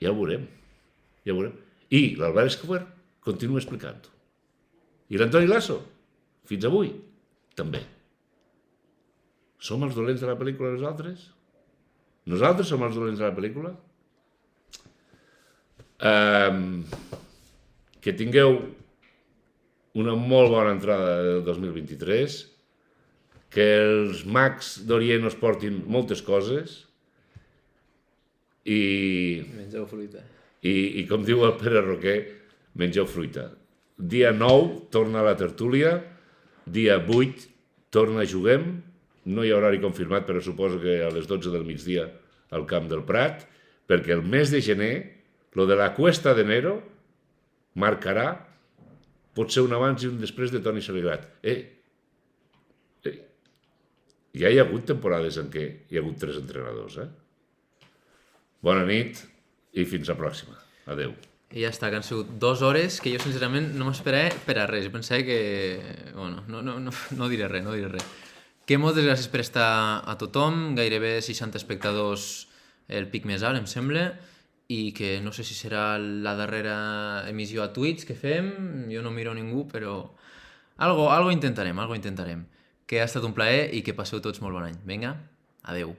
Ja ho veurem. I l'Albert Escobar continua explicant-ho. I l'Antoni Lasso, fins avui, també. Som els dolents de la pel·lícula nosaltres? Nosaltres som els dolents de la pel·lícula? Que tingueu una molt bona entrada del 2023, que els mags d'Orient us portin moltes coses i Mengeu fruita. I com diu el Pere Roquer, mengeu fruita. Dia 9 torna la tertúlia, dia 8 torna Juguem, no hi ha horari confirmat, però suposo que a les 12 del migdia al Camp del Prat, perquè el mes de gener, lo de la Cuesta d'Enero, marcarà pot ser un abans i un després de Toni Saligrat. Ja hi ha hagut temporades en què hi ha hagut 3 entrenadors, Bona nit i fins la pròxima. Adeu. I ja està, que han sigut 2 hores que jo sincerament no m'esperava per a res. Pensava que... Bueno, no diré res. Que moltes gràcies per estar a tothom, gairebé 60 espectadors el pic més alt, em sembla, i que no sé si serà la darrera emissió a Twitch que fem, jo no miro ningú, però algo intentarem. Que ha estat un plaer i que passeu tots molt bon any. Vinga, adeu.